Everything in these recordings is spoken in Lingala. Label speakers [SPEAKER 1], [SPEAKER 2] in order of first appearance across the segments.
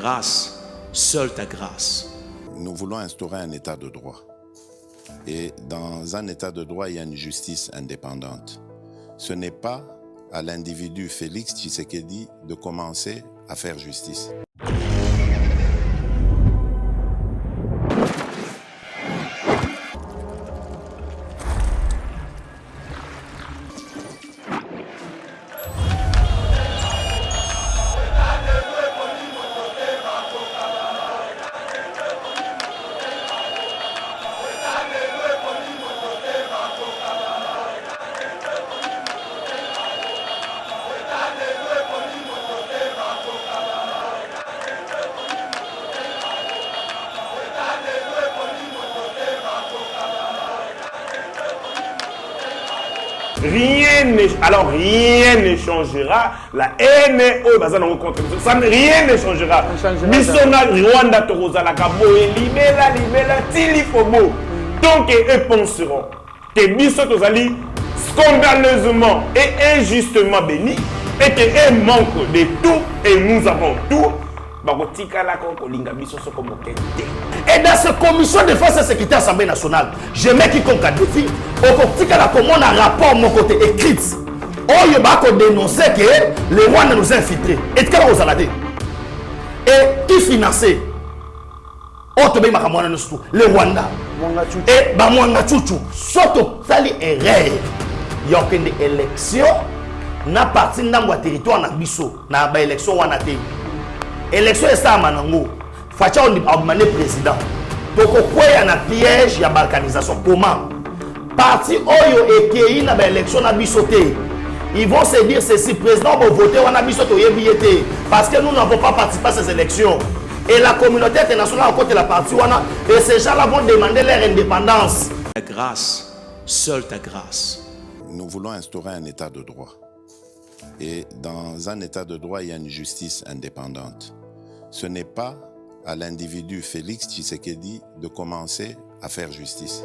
[SPEAKER 1] grâce, seule ta grâce.
[SPEAKER 2] Nous voulons instaurer un état de droit. Et dans un état de droit, il y a une justice indépendante. Ce n'est pas à l'individu Félix Tshisekedi de commencer à faire justice.
[SPEAKER 3] Rien ne changera. La haine, rien ne changera. Bissona Rwanda Torozala Kaboé, libella, tilifobo. Donc eux penseront que Bisso Tozali scandaleusement et injustement béni et qu'ils manquent de tout et nous avons tout.
[SPEAKER 4] Et dans cette commission de défense et sécurité Assemblée nationale, je mets quiconque a défi, au la commande un rapport mon côté écrit. Oh, il va dénoncer que les Rwandais nous ont infiltrés. Et qu'est-ce que vous allez dire? Et qui finançait? Oh, tu veux les Rwandais. Et Bamwanga Chuchu. Surtout, ça est erreur. Il y a une élection. Na parti dans le territoire na biso na ba élection wana te. Élection est ça manango. Facha on a président. Donc quoi y a un piège ya balkanisation comment? Parti oyo ekei na ba élection na biso te. Ils vont se dire ceci président va voter wana biso to yebiete parce que nous n'avons pas participé à ces élections. Et la communauté internationale à côté de la partie wana et ces gens-là vont demander leur indépendance.
[SPEAKER 1] Ta grâce, seule ta grâce.
[SPEAKER 2] Nous voulons instaurer un état de droit. Et dans un état de droit, il y a une justice indépendante. Ce n'est pas à l'individu Félix Tshisekedi de commencer à faire justice.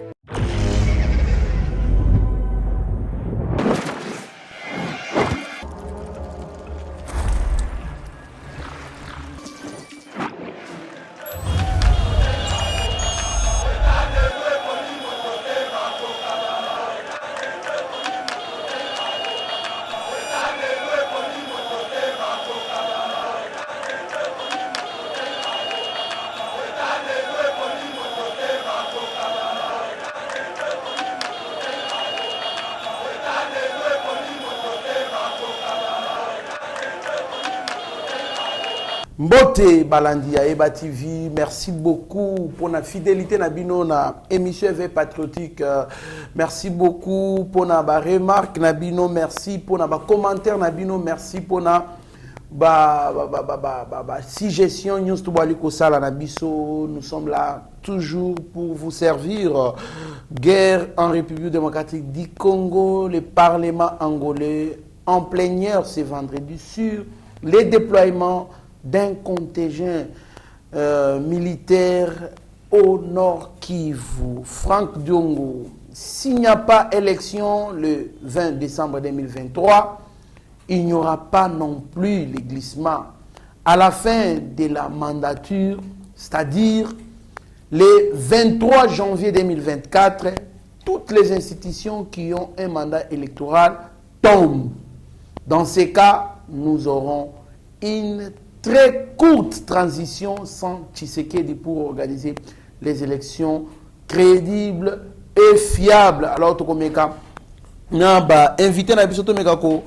[SPEAKER 5] Mbote Balandi ya Eba TV, merci beaucoup pour la fidélité na bino na émission V patriotique. Merci beaucoup pour la remarque na bino, merci pour la commentaire na bino, merci pour la suggestion news to baliko sala na biso. Nous sommes là toujours pour vous servir. Guerre en République démocratique du Congo, le Parlement angolais en plénière ce vendredi sur les déploiements d'un contingent militaire au Nord Kivu. Franck Diongo, s'il n'y a pas élection le 20 décembre 2023, il n'y aura pas non plus le glissement. À la fin de la mandature, c'est-à-dire le 23 janvier 2024, toutes les institutions qui ont un mandat électoral tombent. Dans ces cas, nous aurons une très courte transition sans Tshisekedi pour organiser les élections crédibles et fiables. Alors, Tokomeka, naba invité na biso Tomeka ko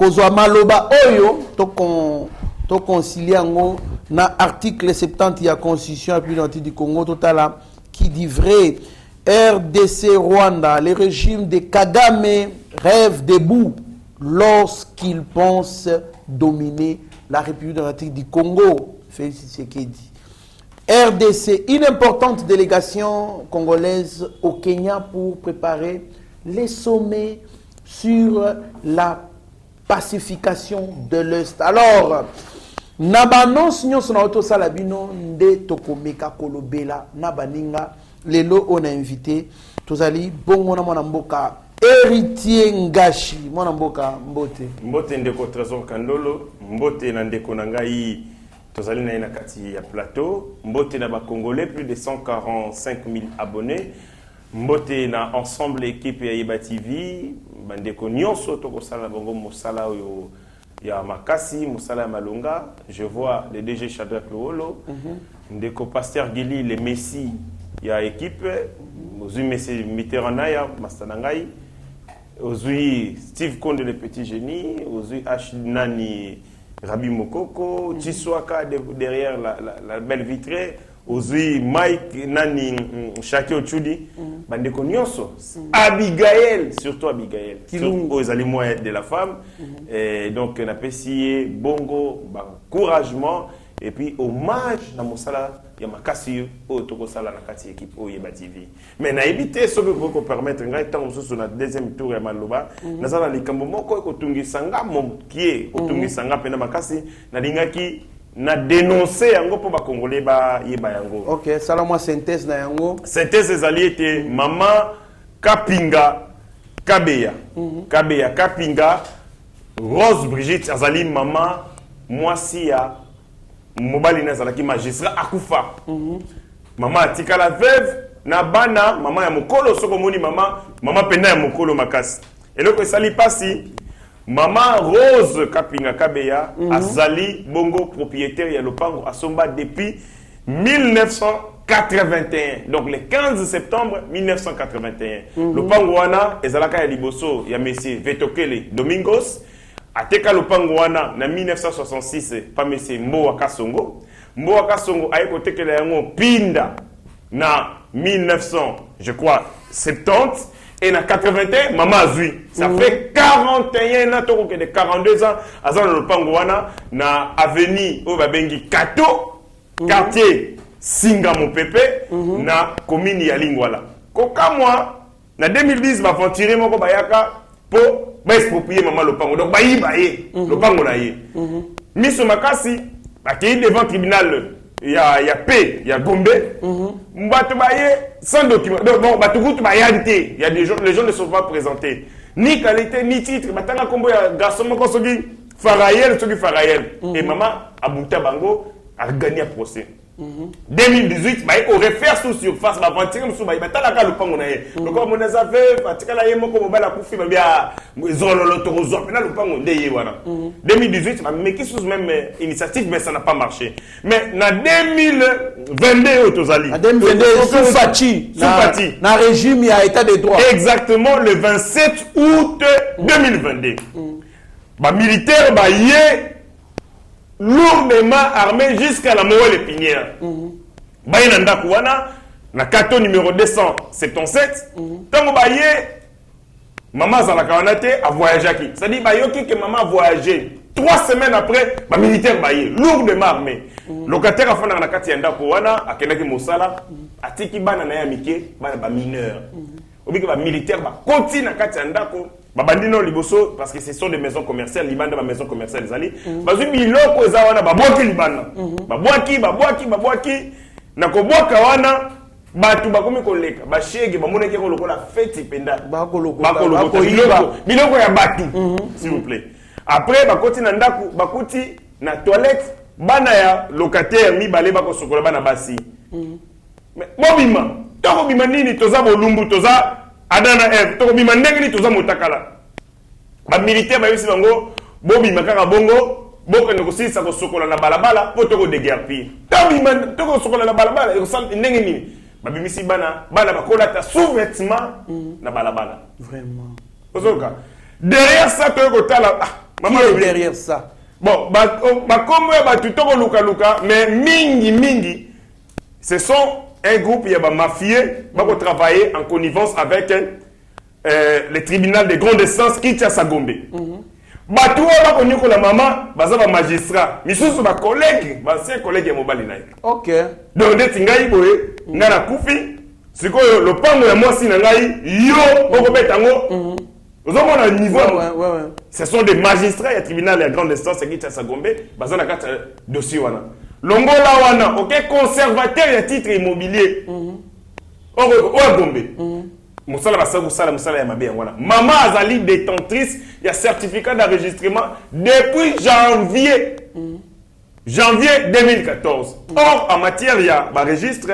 [SPEAKER 5] zo maloba oyo to concilier ngo na article 70 ya constitution ya République du Congo totala qui dit vrai RDC Rwanda, le régime de Kagame rêve debout lorsqu'il pense dominer la République démocratique du Congo. Félix Tshisekedi. RDC, une importante délégation congolaise au Kenya pour préparer les sommets sur la pacification de l'Est. Alors, Nabanos nyonso na auto salabino nde tokomeka kolobela nabaninga lelo on a invité tozali bongo na mwana mboka héritier Ngashi mwana mboka mbote
[SPEAKER 3] ndeko Trésor Kandolo mbote na ndeko na ngai tozali na ina kati ya plateau mbote na ba congolais plus de 145 000 abonnés mbote na ensemble équipe ya Yeba TV bandeko nyonso tokosala bongo mosala oyo ya makasi mosala ya malonga. Je vois le DG Shadrack Luolo ndeko Pasteur Gili le Messi ya équipe ozui Messi Mitterrandaya Mastanangai ozui Steve Konde le petit génie ozui H Nani Rabi Mokoko Chiswaka derrière la belle vitrée ozui Mike Nani Shaki Ochudi bandeko nyonso Abigail surtout Abigail aux mois de la femme et donc na pesiye bongo encouragement et puis hommage na mosala ya makasi o tokosala na kati équipe o Yeba TV mais na éviter ce que vous permettre ngai tant mosusu na deuxième tour ya maloba nazala likambo moko ko tungisanga mokie ko tungisanga pena makasi na lingaki na dénoncer yango po ba congolais ba yeba yango.
[SPEAKER 5] OK, sala moi synthèse na yango.
[SPEAKER 3] Synthèse ezali était maman Kapinga Kabeya. Kabeya Kapinga Rose Brigitte azali maman mwasi ya mobali na zalaki magistrat akufa. Maman atika la veuve na bana maman ya mokolo soko moni maman penda ya mokolo makasi. Eloko esali pasi Maman Rose Kapinga Kabeya azali bongo propriétaire ya lopango asomba depuis 1981. Donc le 15 septembre 1981. Lopango wana ezalaka ya liboso ya monsieur Vetokele Domingos. Ateka lopango wana na 1966 pa monsieur Mboa Kasongo. Mboa Kasongo ayeko tekela yango pinda na 1900 je crois 70. Et en 81, maman Azui. Ça fait 41 ans, de 42 ans, Azan le Pangouana, na avenue Obabengi Kato, quartier Singamo Pepe, na commune ya Lingwala. Koka moi, na 2010, ma aventuré mon bayaka pour exproprier maman le Pango. Donc, bayi baye, le Pango na ye. Miso Makasi, qui est devant le tribunal. Il y a paix, il y a Gombe. Sans document. Donc, bon, réalité. Il y a des gens, les gens ne sont pas présentés. Ni qualité, ni titre. Batanga Kombo, il y a garçon, Faraël, Faraël. Et maman, Abouta Bango, a gagné un procès. 2018, il aurait fait sous surface, il va tirer sous baï, batala le pango naé. Le corps mon azave, patika la yemo comme bala koufi, bien, zololo torozo, mais là le pango ndeye wana. 2018, mais qui sous même initiative, mais ça n'a pas marché. Mais na 2022 au Tozali.
[SPEAKER 5] En 2022, Soufati, na régime il y a état de droit.
[SPEAKER 3] Exactement le 27 août 2022. Bah militaire bah yé lourdement armé jusqu'à la Moelle épinière. Baïnanda Kouana, na carton numéro 277. Tant baye, maman Zalakawanate a voyagé qui. Ça dit bayoki que maman a voyagé. 3 semaines après, ba militaire baye, lourdement armé. Locataire a fait na kati yanda Kouana, a kenaki Mosala, a tiki bana na yamike, ba mineur. Obi que ba militaire ba continue na kati yanda ko. Babandino liboso parce que ce sont des maisons commerciales libanda ba maison commerciale ezali bazu biloko eza wana babwaki libanda babwaki na kobwaka wana batu bakomi koleka bashege bamoneki ko lokola fête penda biloko ya batu s'il vous plaît après bakoti na ndaku bakuti na toilette bana ya locataire mibale bakosokola bana basi mais bobima toko bima nini toza bolumbu toza Adana Eve, toko bima ndenge ni toza motakala. Ba militaire ba yisi bango, bobi makaka bongo, boko nekosisa ko sokola na balabala, po toko déguerpir. Toko sokola na balabala, ko sal ndenge ni. Ba bimisi bana bakola ta sous-vêtement na balabala.
[SPEAKER 5] Vraiment.
[SPEAKER 3] Ozoka. Derrière ça toko tala
[SPEAKER 5] maman derrière ça.
[SPEAKER 3] Bon, ba comme ba toko luka mais mingi ce sont un groupe qui est mafieux, qui va travailler en connivence avec le tribunal de grande instance qui est à Sagombe. Batou va connaître la maman, baza magistrat, mais sous ba collègue, ancien collègue mobile naï.
[SPEAKER 5] OK.
[SPEAKER 3] Donc des tingai boye, ngana kufi, siko le pango ya mwasi na ngai yo okobetango. Vous avez un niveau. Ce sont des magistrats et tribunal de grande instance qui est à Sagombe, baza na kata dossier wana. Longola wana, ok, conservateur et titre immobilier. Gombe. Moussala ya mabe wana. Maman azali détentrice, il y a certificat d'enregistrement depuis janvier janvier 2014. Or, en matière, il y a un registre,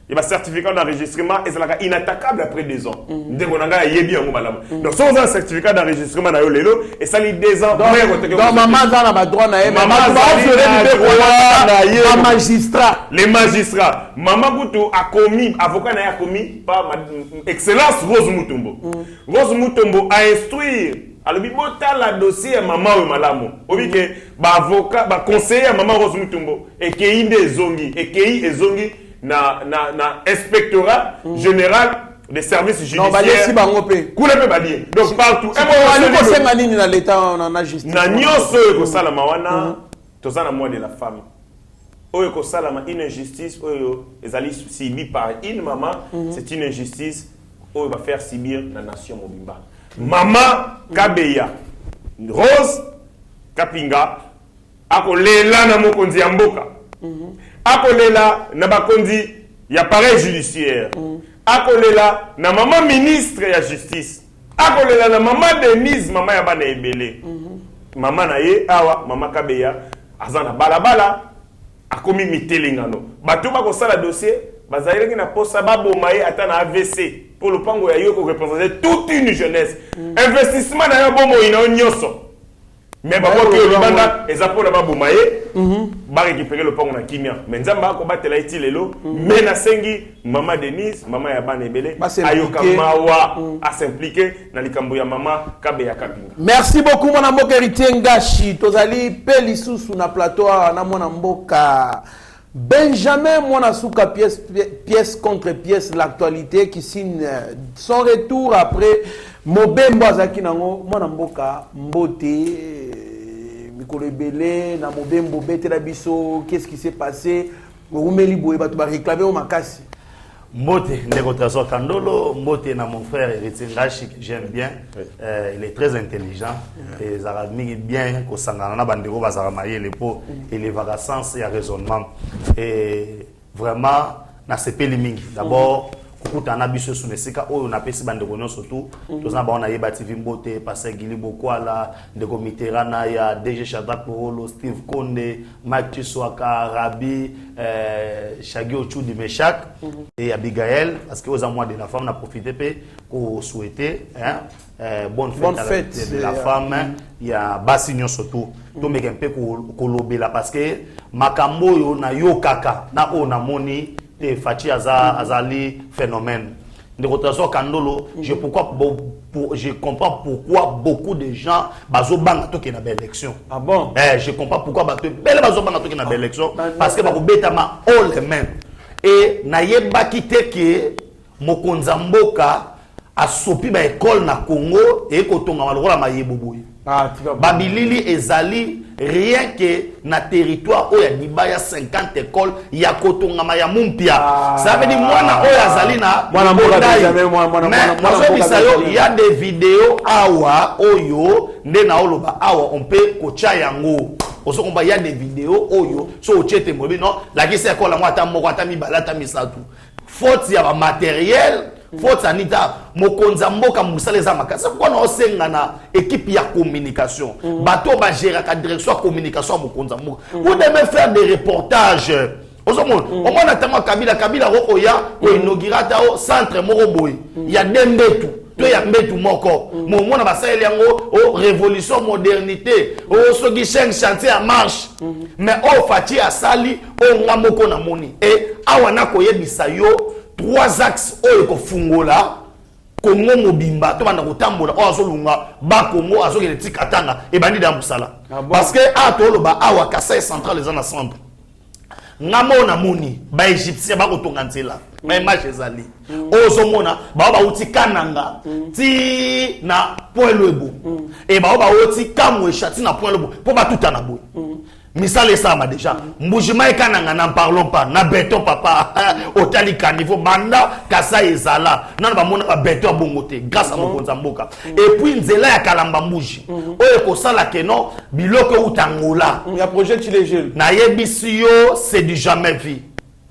[SPEAKER 3] il y a un certificat d'enregistrement et c'est inattaquable après 2 ans. Donc, si on a un certificat d'enregistrement, et ça lit 2 ans.
[SPEAKER 5] Donc, maman a droit magistrat.
[SPEAKER 3] Les magistrats. Maman Goutou a commis, avocat n'a commis par excellence Rose Mutombo. Rose Mutombo a instruit. Alors, il y a un dossier maman ou malamu. Il y a un avocat, un conseiller maman Rose Mutombo. Et qu'il y a des zongi. Et qu'il y a des zongi. Na inspectorat général des services judiciaires. Donc partout. De la femme. Une injustice subie par une maman, c'est une injustice où va faire subir la nation mobimba. Maman Kabeya, Rose Kapinga, akolela na mokonzi ya mboka. Akolela na bakondi ya pareil judiciaire. Akolela na maman ministre ya justice. Akolela na maman Denise, maman ya bana ebele. Maman na ye awa maman Kabeya azana balabala akomi mitelengano. Bato ba ko sala dossier bazalaki na posa baboma ye ata na AVC pour le pango ya yo ko représenter toute une jeunesse. Investissement na yo bomo ina nyoso. Mais bako ke libanda ezapo na baboma ye ba récupérer le pango na kimia. Mais nzamba ko batela iti lelo mais na sengi maman Denise, maman ya bana ebele ayoka mawa a s'impliquer na likambo ya maman Kabeya Kapinga.
[SPEAKER 5] Merci beaucoup mon mboka héritier Ngashi tozali pe lisusu na plateau na mona mboka Benjamin Mwanasuka pièce contre pièce l'actualité qui signe son retour après Mobembo azaki nango mwana mboka mbote mikolo ebele na Mobembo betela biso qu'est-ce qui s'est passé Rumeli boye batu ba réclamer au makasi
[SPEAKER 4] Mbote ndeko Trésor Kandolo Mbote na mon frère Héritier Ngashi que j'aime bien il est très intelligent et Zaradmi bien ko sangana na bandeko bazara mayele po et les vacances et raisonnement et vraiment na sepeli mingi d'abord kukutana biso sunesika oyo na pesi bandeko nyonso tu tozana ba on ayeba TV Mbote passer Gili Bokwala ndeko Mitterana ya DG Shadrack Polo Steve Konde Mathieu Swaka Rabi Shagi Ochudi Meshak et Abigail parce que aux amours de la femme on a profité pour souhaiter bonne fête de la femme il y a Bassignon surtout to meke un peu kolobela parce que makambo yo na yo kaka na ona moni te Fachi azali phénomène de rotation Kandolo je comprends pourquoi beaucoup de gens bazo banga to na belle élection.
[SPEAKER 5] Ah bon?
[SPEAKER 4] Je comprends pourquoi bazo banga to na belle élection parce que ba ko betama all les mêmes et na yeba kite ke mokonza mboka asopi ba école na Congo et kotonga malokola mayeboboy. Babilili ezali rien que na territoire où il y a Dibaya 50 écoles ya kotonga ma ya mumpia ça veut dire mwana oyo azali na mwana il y a des vidéos awa oyo ndena oloba awa on peut kocha yango oso komba il y a des vidéos oyo so ochete mobi non la kisi école moi ata moko ata mibala ata misatu faute ya matériel faute sanitaire mokonza mboka musaleza makasa pourquoi na osenga na équipe ya communication bato ba gérer la direction communication mokonza mboka vous devez faire des reportages osomon au moins natama Kabila rokoya ko inaugurata au centre moroboy ya dembetu to ya mbetu moko mona basali yango o révolution modernité o soki chantier en marche mais o Fachi asali o ngamoko na moni et awana koyebisa yo 3 axes oyo ko fungola Congo mobimba to banda kotambola o azolunga ba Congo azokele tikatanga e bandi da musala parce que atoloba awa Kasai central les en centre ngamo na moni ba égyptien ba kotonga nzela ba image ezali ozomona ba uti kananga ti na point lebo e ba uti kamwe chati na point lebo po ba tutana boy misale sama déjà mbujima ekananga n'en parlons pas na béton papa otali kanivo banda kasa ezala nana ba mona ba béton bongote grâce à mokonza mboka et puis nzela ya kalamba mbuji oyo ko sala keno biloko utangola
[SPEAKER 5] ya projet Chilejel
[SPEAKER 4] na yebisi yo c'est du jamais vu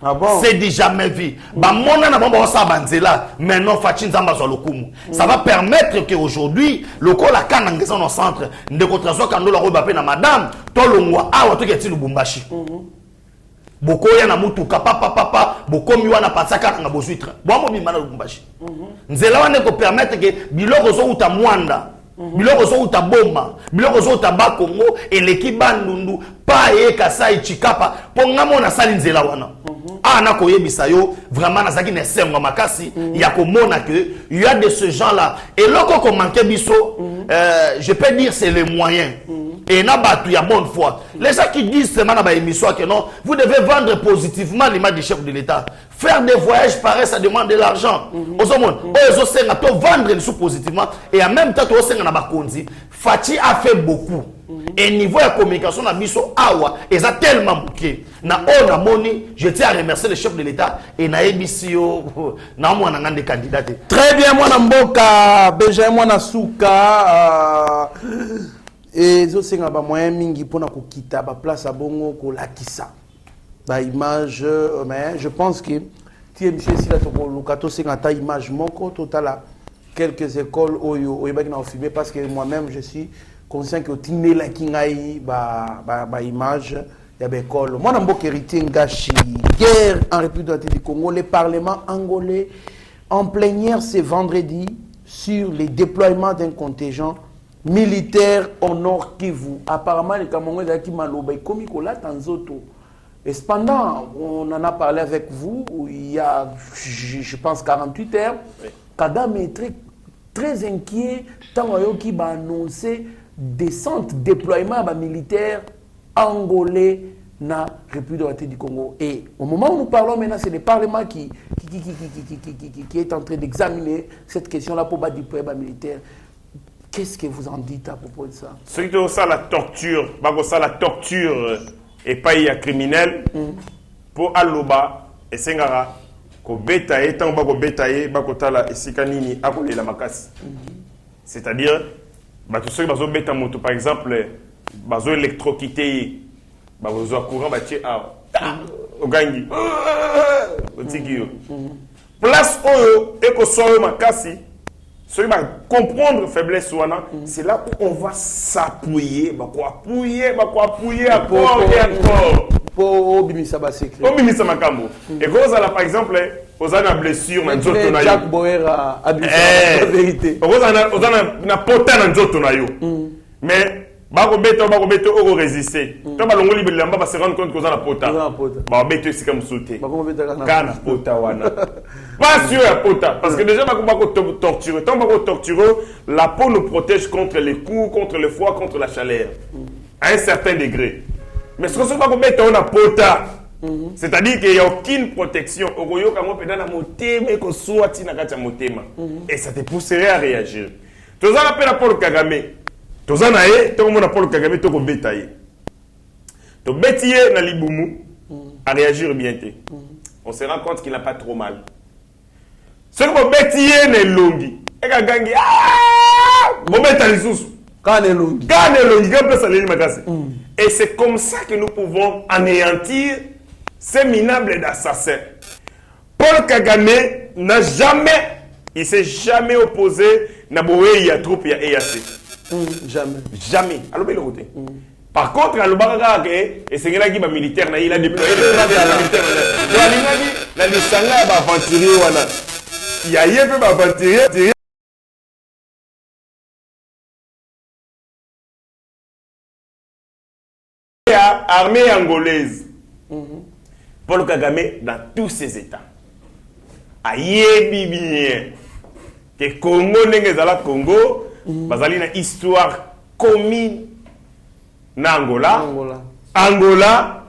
[SPEAKER 5] Ah bon?
[SPEAKER 4] C'est du jamais vu. Bah mon na bon ça banzela maintenant Fachi Nzamba sur le kumu. Ça va permettre que aujourd'hui le col la canne en centre de contraso quand nous la robe na madame tolongwa awa to keti Lubumbashi. Boko ya na mutuka papa boko miwa na pasaka nga bozuitre. Bo mo bimana Lubumbashi. Nzela wane ko permettre que biloko zo uta mwanda. Biloko zo uta bomba, biloko zo uta Bakongo et l'équipe bandundu pa e Kasai Chikapa po ngamo na sali nzela wana. Na koyebisa yo vraiment nazaki na semwa makasi ya komona que il y a de ce gens là et loko ko manquer biso je peux dire c'est les moyens et na batu ya bonne foi les gens qui disent seulement na ba émission que non vous devez vendre positivement l'image du chef de l'État faire des voyages pareils ça demande de l'argent aux hommes aux senga to vendre les sous positivement et en même temps to senga na bakonzi Fachi a fait beaucoup et niveau de communication na biso awa eza tellement bouquet na on a moni je tiens à remercier le chef de l'État et na ebisio na mwana ngande candidat.
[SPEAKER 5] Très bien mwana mboka Benjamin mwana suka et zo senga ba moyen mingi pona ko kita ba place à bongo ko lakisa ba image mais je pense que ti monsieur sila to ko lukato senga ta image moko totala quelques écoles oyo oyebaki na filmer parce que moi-même je suis conscient que tine la kingai ba image ya bekolo mwana mboka héritier ngashi guerre en République du Congo. Le Parlement angolais en plénière ce vendredi sur les déploiements d'un contingent militaire au Nord Kivu. Apparemment les Camerounais qui maloba komi kola tanzoto. Et cependant, on en a parlé avec vous il y a je pense 48 heures. Kagame est très inquiet tant qu'il va annoncer descente, déploiement militaire angolais na République du Congo. Et au moment où nous parlons maintenant, c'est le Parlement qui est en train d'examiner cette question-là pour battre déploiement militaire. Qu'est-ce que vous en dites à propos de ça?
[SPEAKER 3] Ceux qui ont ça la torture et pas y a criminel pour Aloba et Sengara. C'est-à-dire, tous ceux qui ont bêta moto, par exemple, ils ont électrocuté, ils ont courant, au gangi. Place où et que soit makasi, ceux qui vont comprendre faiblesse c'est là où on va s'appuyer, appuyer encore et encore.
[SPEAKER 5] Pour Bimisa Basek.
[SPEAKER 3] Bimisa Makambo. Et quand vous avez par exemple, vous avez une blessure dans le dos.
[SPEAKER 5] Jacques Boer a la vérité.
[SPEAKER 3] Vous avez une potin dans le dos. Mais, bako beto oko résister. Tant que l'on libère l'amba, se rendre compte que vous avez la potin. Bah beto c'est comme sauter. Kana pota wana. Pas sûr à pota, parce que déjà bako torturer. Tant bako torturer, la peau nous protège contre les coups, contre le froid, contre la chaleur, à un certain degré. Mais ce que ce qu'on a pota, c'est-à-dire qu'il n'y a aucune protection. Et ça te pousserait à réagir. Tu as appelé à Paul Kagame. Tu as appelé à Paul Kagame. Tu as bétaillé. Tu as bétaillé dans l'Iboumou à réagir bien. On se rend compte qu'il n'a pas trop mal. Ce que tu as bétaillé dans l'Ongi. Et tu as gagné. Bon, bétaillé sous. Et c'est comme ça que nous pouvons anéantir ces minables d'assassins. Paul Kagame n'a jamais, il s'est jamais opposé à la troupe et à EAC. Jamais. Alors, par contre, à l'Obaraka, et c'est là qui est militaire, il a déployé les militaires. Il a dit, il va aventurer. Il y a eu un aventurer. Armée angolaise. Paul Kagame dans tous ses états. Ayebi bien que Congo n'est pas Congo, bazali na histoire commune na Angola. Angola,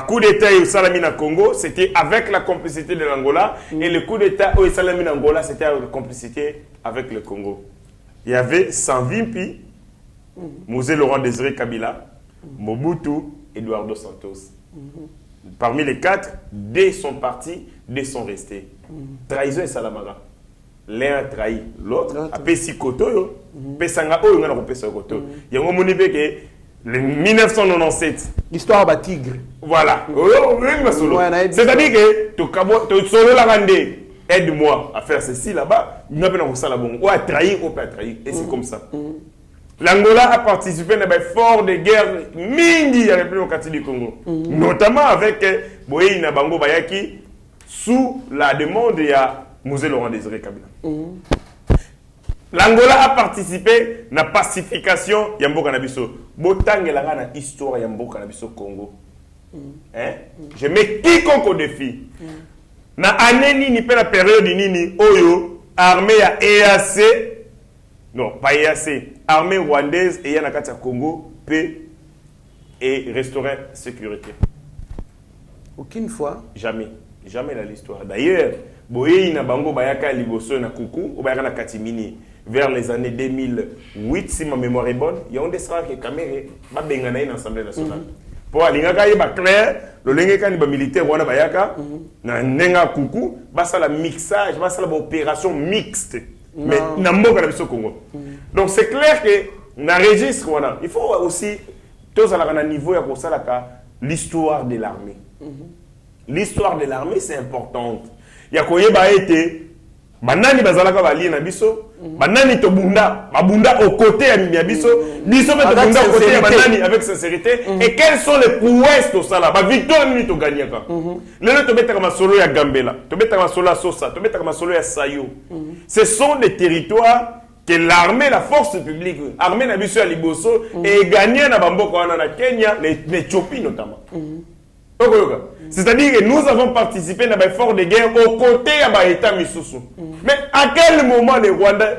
[SPEAKER 3] coup d'état au Salami na Congo, c'était avec la complicité de l'Angola, et le coup d'état au Salami na Angola, c'était avec la complicité avec le Congo. Il y avait Sanvimpi, Mosé Laurent Désiré Kabila, Mobutu, Eduardo Santos. Parmi les quatre, deux sont partis, deux sont restés. Trahison et Salamara. L'un a trahi l'autre. Après, si Koto, Pesanga, on a repéré Koto. Il y a un moment que le 1997.
[SPEAKER 5] L'histoire de tigre.
[SPEAKER 3] Voilà. C'est-à-dire que tu solo la rende, aide-moi à faire ceci là-bas. Il n'a pas ça là-bas. Ou à trahir, ou pas trahir. Et c'est comme ça. L'Angola a participé à des efforts de guerre mingi à la République du Congo. Notamment avec Boye Nabango Bayaki sous la demande de Mosé Laurent Désiré Kabila. L'Angola a participé à la pacification de Yambo Kanabiso. Botang et la histoire de Yambo Kanabiso Congo. Je mets quiconque au défi. Na année ni la période ni Oyo, armée à EAC, non pas EAC, armée rwandaise et Yanakata Congo, paix et restaurer sécurité.
[SPEAKER 5] Aucune fois.
[SPEAKER 3] Jamais. Jamais dans l'histoire. D'ailleurs, Boye Nabango Bayaka Liboso na Koukou, ou Bayaka Katimini, vers les années 2008, si ma mémoire est bonne, il y a un dessin qui est caméré, ma bengana dans l'Assemblée nationale. Pour aller à clair, le lengue militaire wana Bayaka, na nenga Koukou, basa la mixage, basa la opération mixte. Mais na mboka na biso Congo. Donc c'est clair que na registre wana, il faut aussi tous à la niveau ya ko salaka l'histoire de l'armée. L'histoire de l'armée, c'est important. Il y a quoi été banani bazalaka bali na biso, banani to bunda, babunda aux côtés ya biso, biso met bunda aux côtés ya banani avec sincérité. Et quelles sont les prouesses de ça là? Ba victoire ni to gagner ka. Lelo to betaka masolo ya Gambela, to betaka masolo ya Sosa, to betaka masolo ya Sayo. Ce sont des territoires que l'armée, la force publique, l'armée na biso ya Liboso et gagné na bamboko wana na Kenya, l'Éthiopie notamment. C'est-à-dire que nous avons participé à l'effort de guerre aux côtés de l'État Missoussou. Mais à quel moment les Rwandais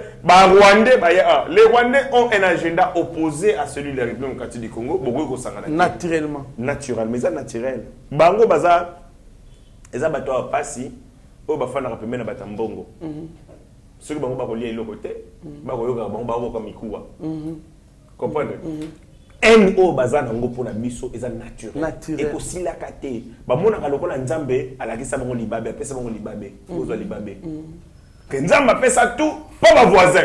[SPEAKER 3] ont un agenda opposé à celui de la République démocratique du Congo?
[SPEAKER 5] Naturellement.
[SPEAKER 3] Naturel, mais c'est naturel. Bango Baza, ils ont battu à Passi, au Bafana Rapemena Batambongo. Ceux qui ont lié le côté, ils ont Kamikoua. Comprenez? NO bazana ngo pona biso eza naturel. Et aussi la kate. Ba mona ka lokola nzambe alakisa bango libabe, pesa bango libabe, ozwa libabe. Que nzamba pesa tout pour ma voisin.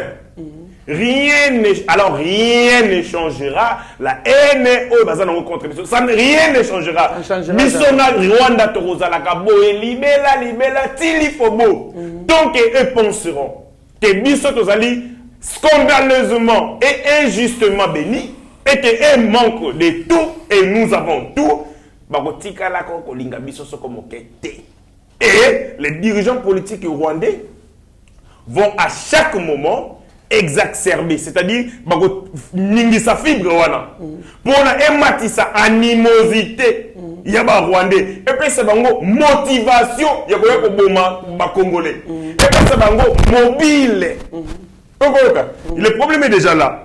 [SPEAKER 3] Rien ne changera la haine au bazana ngo contre biso. Rien ne changera. Misona Rwanda toroza la kabo libela tilifobo. Donc eux penseront que biso tozali scandaleusement et injustement bénis. Et qu'il manque de tout et nous avons tout. Et les dirigeants politiques rwandais vont à chaque moment exacerber, c'est-à-dire sa fibre pour émater sa animosité. Il y a des Rwandais. Et puis c'est une motivation. Il y a des Congolais. Et puis c'est mobile. Le problème est déjà là.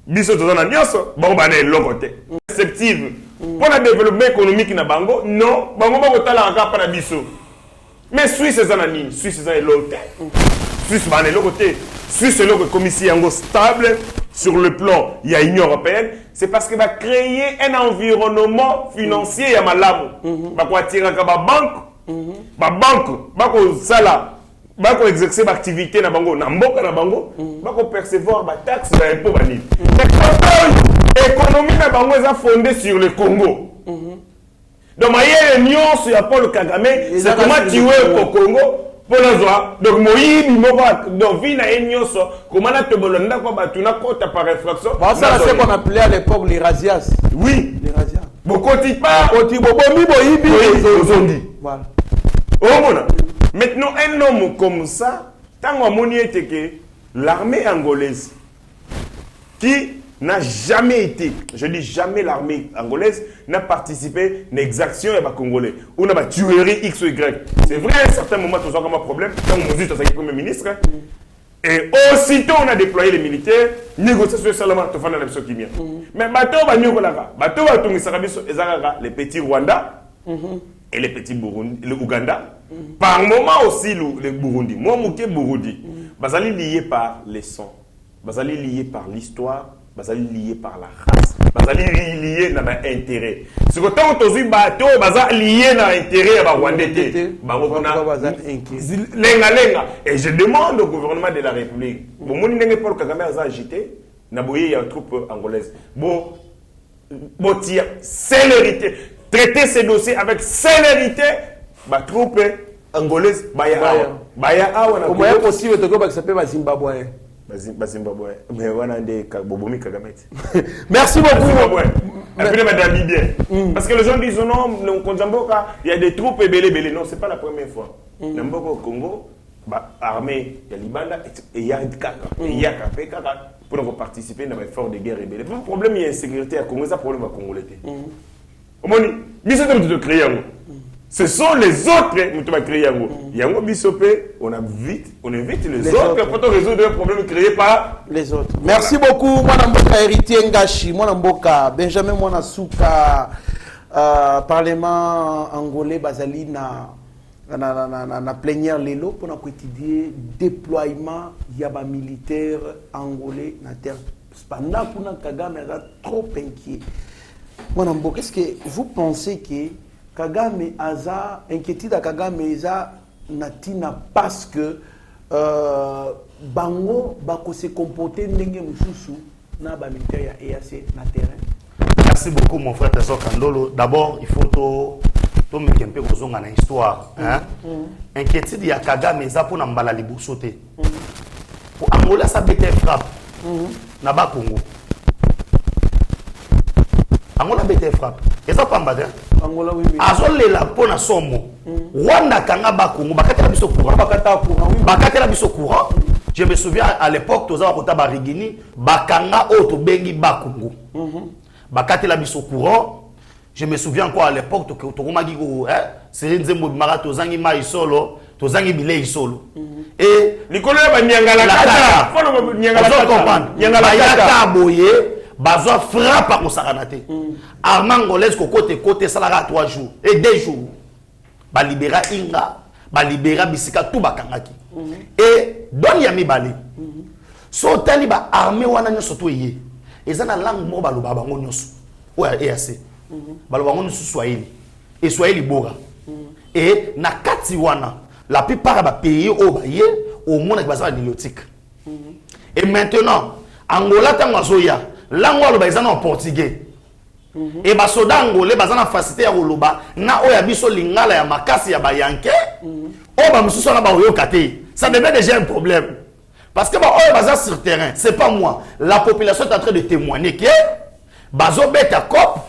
[SPEAKER 3] Biso tozana nyonso bango bana lokote perceptive pour le développement économique na bango non bango ba kotala aka pa na biso mais Suisse ezana nini Suisse ezana lokote Suisse bana lokote Suisse est le commissaire stable sur le plan il y a Union européenne c'est parce que va créer un environnement financier ya malamu ba ko attirer ka ba banque ba ko sala bako exercer l'activité na bango na mboka na bango bako percevoir ba taxe ba impôt bani l'économie na bango est fondée sur le Congo donc maye union sur Paul Kagame c'est comment tuer au Congo pour la joie donc moyibi moko donc vie na union so comment na tobolonda ko batuna kota par réfraction
[SPEAKER 5] ça c'est qu'on appelait à l'époque les razzias
[SPEAKER 3] oui
[SPEAKER 5] les razzias
[SPEAKER 3] bokoti pas
[SPEAKER 5] koti bobomi boyibi
[SPEAKER 3] ozondi
[SPEAKER 5] voilà
[SPEAKER 3] mona. Maintenant, un homme comme ça, tant qu'on était que l'armée angolaise, qui n'a jamais été, je dis jamais l'armée angolaise, n'a participé à une exaction et à Congolais, ou à une tuerie X ou Y. C'est vrai, à un certain moment, tu as un problème, quand on dit que c'est le Premier ministre, et aussitôt on a déployé les militaires, négociation seulement, tu fais la qui vient. Mais les petits Rwandais, et les petits Burundi, le Ouganda, par moment aussi le Burundi. Moi, je Burundi. Bazali lié par les sons, bazali lié par l'histoire, bazali lié par la race, bazali lié dans l'intérêt. Ce que tant que tu bateau, bazali lié dans l'intérêt à Rwandais. Lenga. Et je demande au gouvernement de la République, bon, mon Paul Kagame a agité, n'a boyé une troupe angolaise. Bon, botia célérité, traiter ces dossiers avec célérité, ba troupe angolaise baya awa
[SPEAKER 5] au moyen possible to ko s'appelle Zimbabwe.
[SPEAKER 3] Zimbabwe. Mais wana ndé bobomi Kagame.
[SPEAKER 5] Merci beaucoup.
[SPEAKER 3] Zimbabwe. Et puis madame bien. Parce que les gens disent non, il y a des troupes belé. Non, c'est pas la première fois. N'importe au Congo, armée, il y a Libanda et il y a Kaka. Il y a Kaka pour participer dans l'effort de guerre rebelle. Le problème, il y a insécurité à Congo, c'est un problème à Congolais. Au moins, ce sont les autres qui ont créé Yango. Yango Bissopé, on évite les autres pour résoudre les problèmes créés par
[SPEAKER 5] les autres. Merci beaucoup, Mwana Mboka Héritier Ngashi, Mwana Mboka, Benjamin Mwana Souka, Parlement angolais, Bazali, na plénière Lelo, pour étudier déploiement yaba militaire angolais na terre. Pendant que Kagame est trop inquiet. Mwana Mboka, est-ce que vous pensez que Kagame aza inquiétude à Kagame eza natina parce que bango bako se comporter ndenge mususu na ba militaire ya EAC na terrain.
[SPEAKER 4] Merci beaucoup mon frère Tessor Kandolo. D'abord il faut to me kempe kozonga na histoire hein. Inquiétude ya Kagame eza pour na mbala liboso te. Pour Angola ça bete frappe. Na ba Congo. Angola bete frappe. Eza pas mbada.
[SPEAKER 5] Angola oui.
[SPEAKER 4] Azolela pona somo. Rwanda kanga ba Congo bakatela biso courant. Bakatela biso courant. Je me souviens à l'époque toza kota ba Rigini bakanga oto bengi ba Congo. Bakatela biso courant. Je me souviens encore à l'époque to komaki ko c'est nzembo bimara tozangi mai solo, tozangi bilei solo. Et
[SPEAKER 3] likolo ya banyangala kata. Fono nyangala kata.
[SPEAKER 4] Nyangala kata boye. Bazwa frappe à Kosaranate. Armand Ngolès côté salara 3 jours et 2 jours. Ba libéra Inga, ba libéra Bisika tout bakangaki. Et don yami bali. So tali ba armée wana nyoso to yé. Ezana langue mo baloba bango nyoso. Ouais EAC. Baloba bango nyoso Swahili. Et Swahili bora. Et na kati wana la plupart ba pays au baye au monde qui bazwa nilotique. Et maintenant Angola tango azoya langue aloba ezana en portugais. Et ba soda angolais bazana facilité ya koloba na oya biso lingala ya makasi ya bayanke o ba mususu na ba oyoka te. Ça devient déjà un problème. Parce que ba oya baza sur terrain, c'est pas moi. La population est en train de témoigner que bazo beta cop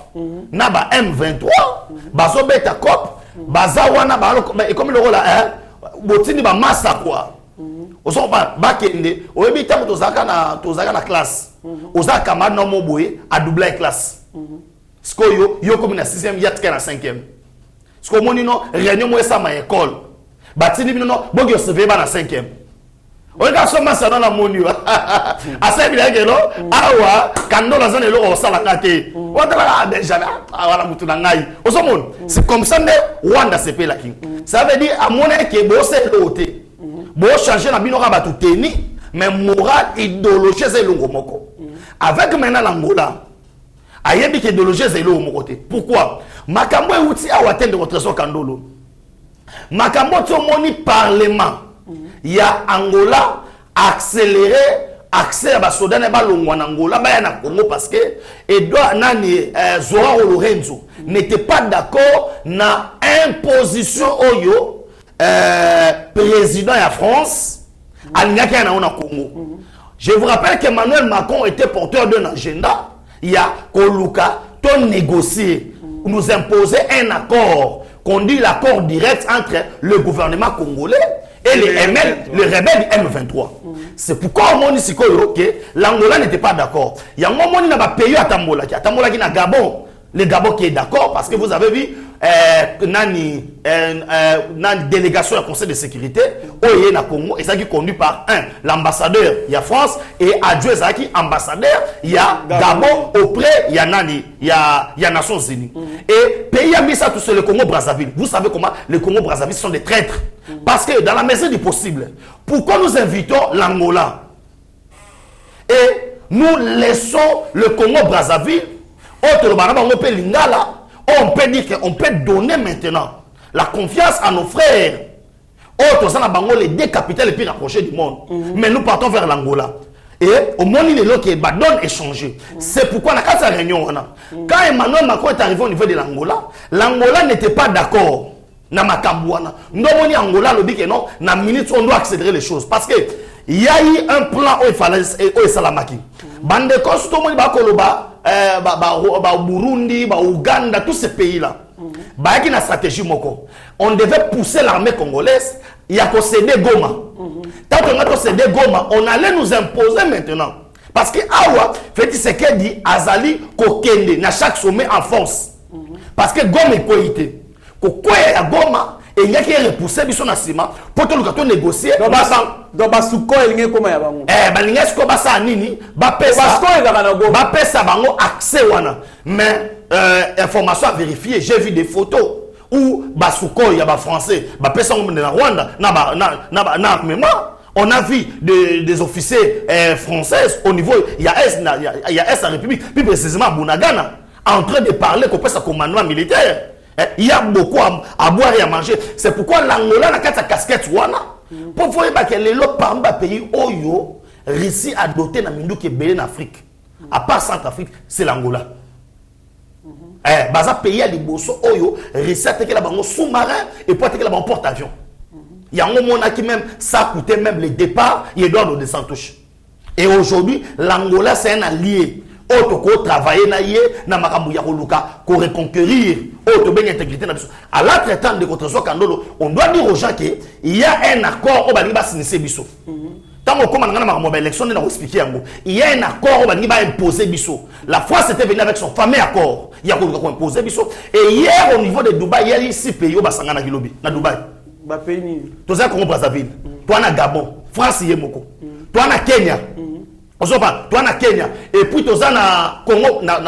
[SPEAKER 4] na ba M23, bazo beta cop, baza wana ba et comme le rôle là botini ba massa quoi. Ozo ba kende, oyebi tango tozaka na classe. Oza camarade no moboye a doubler classe. Skoyo yo comme na 6e ya tika na 5e. Sko moni no réunion mo esa ma école. Batini bino bogi oseve ba na 5e. Oka soma sana na moni wa. Asa bila ngelo awa kando la zone lo osala kate. Wotala Benjamin awala mutu na ngai. Osomon, c'est comme ça mais Rwanda c'est la king. Ça veut dire à mon que bo c'est loté. Bo changer na bino ka batu teni mais moral idéologie c'est longo moko. Avec maintenant l'Angola ayebi que idéologie c'est longo moko te. Pourquoi? Makambo euti awatende votre so kandolo. Makambo to moni parlement. Il y a Angola accéléré accès à Basodan et Balongo en Angola ba na Congo parce que Edouard Nani Zora Lorenzo n'était pas d'accord na imposition oyo président de la France à Congo. Je vous rappelle qu'Emmanuel Macron était porteur d'un agenda. Il y a Koluka, ton négocier, nous imposer un accord, qu'on dit l'accord direct entre le gouvernement congolais et les rebelles du M23. C'est pourquoi on dit que l'Angola n'était pas d'accord. Il y a un moment où il y a un pays à Tambolaki. À Tambolaki, à Gabon. Le Gabon qui est d'accord parce que vous avez vu une délégation au Conseil de sécurité au na Congo et ça qui est conduit par l'ambassadeur il y a France et adjoint Zaki ambassadeur il y a Gabon auprès il y a Nani il y a Nations Unies et pays a mis ça tout sur le Congo Brazzaville. Vous savez comment les Congo Brazzaville sont des traîtres parce que dans la mesure du possible pourquoi nous invitons l'Angola et nous laissons le Congo Brazzaville on peut dire qu'on peut donner maintenant la confiance à nos frères. Les deux capitales les plus rapprochées du monde. Mais nous partons vers l'Angola. Et au moment où il donne échanger. C'est pourquoi on a fait cette réunion. Quand Emmanuel Macron est arrivé au niveau de l'Angola, l'Angola n'était pas d'accord. Na Makambouana. Nous avons dit Angola, le dit que non, na minute on doit accélérer les choses. Parce que il y a eu un plan où il fallait Salamaki. Bande tout le monde va Burundi, Ouganda, tous ces pays-là. Il y a une stratégie. On devait pousser l'armée congolaise. Il y a qu'au CD Goma. Tant qu'on a cédé Goma, on allait nous imposer maintenant. Parce que Awa, fait ce qu'elle dit, Azali, Kokende, na chaque sommet en force. Parce que Goma est poété. Pourquoi il y a Goma, et il y a qui est repoussé, il y a ciment, pour que nous négocier.
[SPEAKER 5] Donc, Basuko, il y a comment il y a
[SPEAKER 4] Balingesko, Basa Nini, Bapesa, Bango, accès, mais information à vérifier, j'ai vu des photos. Où Basuko, il y a des Français, na Rwanda, on a vu des officiers français au niveau, il y a Est la République, plus précisément à Bunagana, en train de parler qu'on peut sa commandement militaire. Il y a beaucoup à boire et à manger. C'est pourquoi l'Angola n'a qu'à sa casquette wana. Pour voir que les lots par pays Oyo réussi à doter na mindu qui est belé en Afrique. À part Centrafrique, c'est l'Angola. Baza pays à Liboso Oyo réussi à attaquer la banque sous-marin et pour attaquer la banque porte-avions. Il y a un moment qui même ça coûtait même les départs et Eduardo de Santos. Et aujourd'hui, l'Angola c'est un allié. Auto travailler na yé na makambu ya koluka ko reconquérir auto ben intégrité na biso à la traitant de contre Kandolo on doit dire aux gens que il y a un accord au bali ba sinise biso tant on commence na makambu élection na expliquer yango il y a un accord au bali ba imposer biso la fois c'était venu avec son fameux accord il y a ko imposer biso et hier au niveau de Dubaï il y a ici pays au basanga na kilobi na Dubaï
[SPEAKER 5] ba pays ni
[SPEAKER 4] to za Congo Brazzaville toi na Gabon France yemoko toi na Kenya toi na Kenya et puis tu na Congo na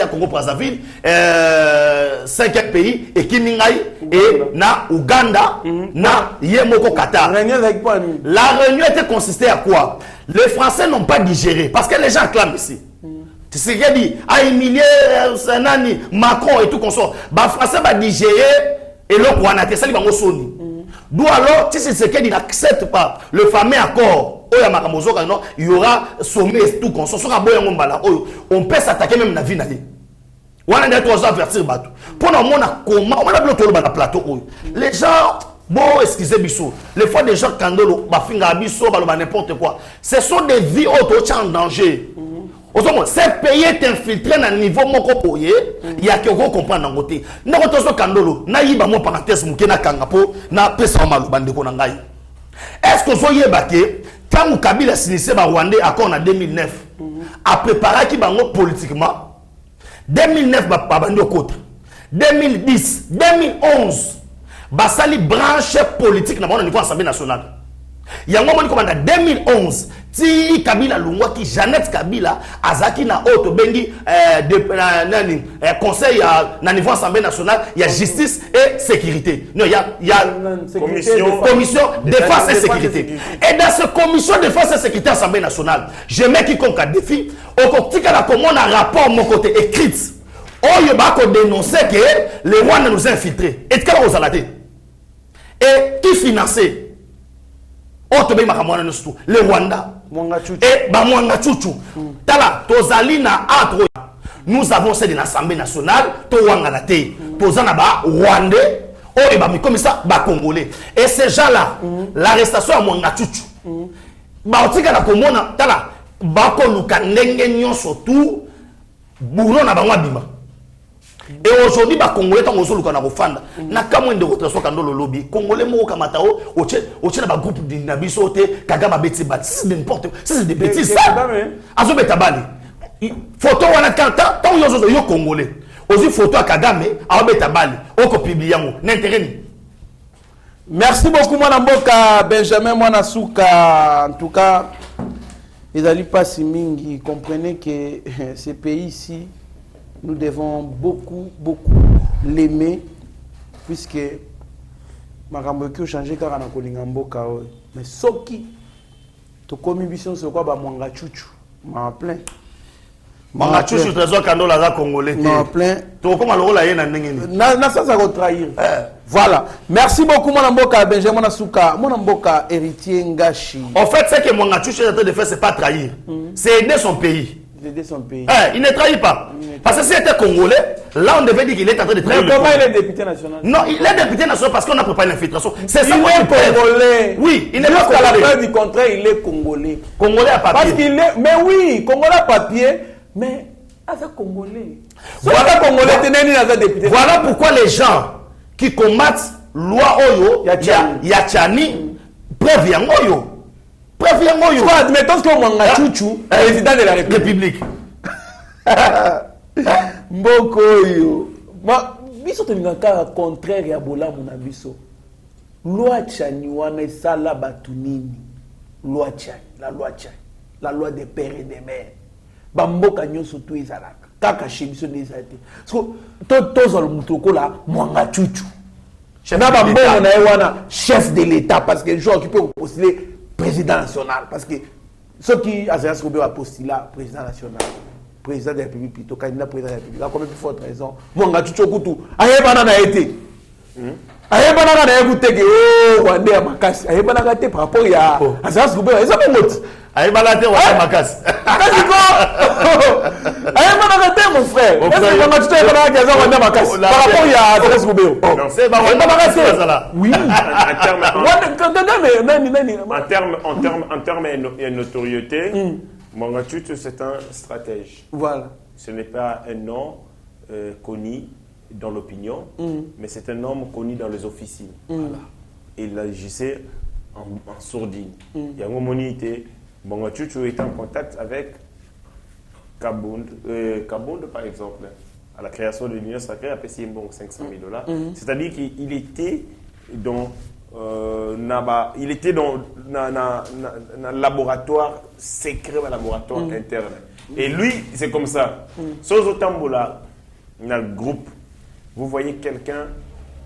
[SPEAKER 4] Congo Brazzaville 5e pays et Kiningai et na Ouganda na Yemoko Qatar. La réunion était consistée à quoi? Les Français n'ont pas digéré parce que les gens clament ici. Tu sais qu'il dit à Emilien Senani Macron et tout consort. Bah Français va digérer et le quoi na ça li bango soni. D'où alors tu sais ce qu'il n'accepte pas le fameux accord. Il y aura sommet et tout consort. On peut s'attaquer même à la vie. On a des avertir bateau. Pour nous, on a comment on a bloqué le plateau. Les gens, bon, excusez moi les fois des gens candolo, bafinga biso, n'importe quoi. Ce sont des vies auto en danger. Ces pays est infiltré dans le niveau moko poye, il y a quelqu'un comprendre dans côté. Nous avons candolo, na yiba mo parenthèse mukena kangapo, na pesa malu bandeko na ngai. Est-ce que vous voyez quand Kabila a signé le Rwandais accord en 2009, a préparé qui bango politiquement. 2009 babandi au côté. 2010, 2011, basali branche politique na au niveau Assemblée nationale. Il y a un moment comme en 2011, ti Kabila lungwa ki Jeannette Kabila azaki na auto bengi conseil na niveau Assemblée nationale, il y a justice et sécurité. Non, il y a commission défense et sécurité. Et dans cette commission défense et sécurité Assemblée nationale, je mets quiconque à défi au côté de la commune un rapport mon côté écrit. Oh, il va dénoncer que les Rwandais nous ont infiltrés. Et qu'est-ce qu'on a dit? Et qui finançait? Le Rwanda et Mwanga Chuchu. Tala, Tozalina Atro. Nous avons celle de l'Assemblée nationale, Towangana Te, Tozana ba Rwandais, et ba comme ça, ba Congolais. Et ces gens-là, l'arrestation à Mwanga Chuchu. Ba otika na komona, tala, ba ko lukandenge nyon surtout, boulon na ba bima. Et aujourd'hui, les Congolais sont en train de faire na kamwe de votre soka ndolo lobby. Congolais mo kamatao, oche na ba groupe de nabisote, kagama beti bat. C'est n'importe quoi. C'est des bêtises ça. Azo betabali. Photo wana kanta, tant yo Congolais. Ozi photo à Kagame, a betabali. Oko publier yango. N'intérêt ni.
[SPEAKER 5] Merci beaucoup Mwana Mboka Benjamin Mwana Souka. En tout cas, ils n'allaient pas si mingi. Comprenez que ces pays ici, nous devons beaucoup l'aimer, puisque Makamboki a changé car on a connu Mboka. Mais Soki, to commission c'est quoi Mwanga Chuchu, m'a plein.
[SPEAKER 4] Manga Chouchou Trésor Kandola za congolais.
[SPEAKER 5] Non, plein.
[SPEAKER 4] To comment le rôle a yena ndengeni.
[SPEAKER 5] Na ça va trahir. Voilà. Merci beaucoup mon Mboka Benjamin Nasuka, mon Mboka héritier Ngashi.
[SPEAKER 4] En fait, ce que Manga Chouchou est en train de faire, c'est pas trahir. C'est aider son pays.
[SPEAKER 5] Aider son pays.
[SPEAKER 4] Il ne trahit pas. Parce que s'il était congolais, là on devait dire qu'il est en train de trahir.
[SPEAKER 5] Mais comment il est député national?
[SPEAKER 4] Non, il est député national parce qu'on a préparé l'infiltration. C'est ça.
[SPEAKER 5] Il est congolais.
[SPEAKER 4] Oui, il n'est pas
[SPEAKER 5] jusqu'à la
[SPEAKER 4] congolais.
[SPEAKER 5] fin du contrat, il est congolais.
[SPEAKER 4] Congolais à papier.
[SPEAKER 5] Parce qu'il est, mais oui, congolais à papier, mais avec congolais.
[SPEAKER 4] Voilà
[SPEAKER 5] congolais, voilà, député.
[SPEAKER 4] Voilà pourquoi les gens qui combattent loi Oyo, Yachani, preuve yang Oyo. Preuve yang Oyo.
[SPEAKER 5] Admettons que Mwanga Chouchou, président de la
[SPEAKER 4] République.
[SPEAKER 5] Mboko Oyo. Biso tolingaka contraire ya bolamu na biso. Loi Chani wana esala batu nini? Loi Chani, la loi Chani, la loi des pères et des mères. Bamboka nyonso tu ezalaka. Kaka chez biso nezate. Parce que tozala mutu kola Mwanga Chouchou. Na bambongo na wana chef de l'État parce que jour qui peut postuler président national parce que ceux qui Azarias Roubé a postulé président national. Président de la République plutôt candidat président de la République. Là, comme plus forte raison. Mwanga Chouchou Koutou. Ayebana na été. Ayebana na écouté que oh Rwanda makasi. Ayebana na été par rapport à Azarias Roubé. Ils ont monté.
[SPEAKER 4] Ayebana te Rwanda makasi.
[SPEAKER 5] Ayebana na été mon frère. Mwanga Chouchou ayebana na été Rwanda makasi. Par rapport à Azarias Roubé.
[SPEAKER 4] Non, c'est pas Rwanda makasi.
[SPEAKER 5] Oui.
[SPEAKER 3] En termes et notoriété. Mwanga Chouchou, c'est un stratège.
[SPEAKER 5] Voilà.
[SPEAKER 3] Ce n'est pas un nom connu dans l'opinion, mais c'est un homme connu dans les officines. Voilà. Il agissait en sourdine. Yango Monité, Mwanga Chouchou est en contact avec Kabound, par exemple, à la création de l'Union sacrée, à Pessimbo, $500,000. C'est-à-dire qu'il était dans il était dans un laboratoire secret, un laboratoire interne. Et lui, c'est comme ça. Sans autant là, dans le groupe, vous voyez quelqu'un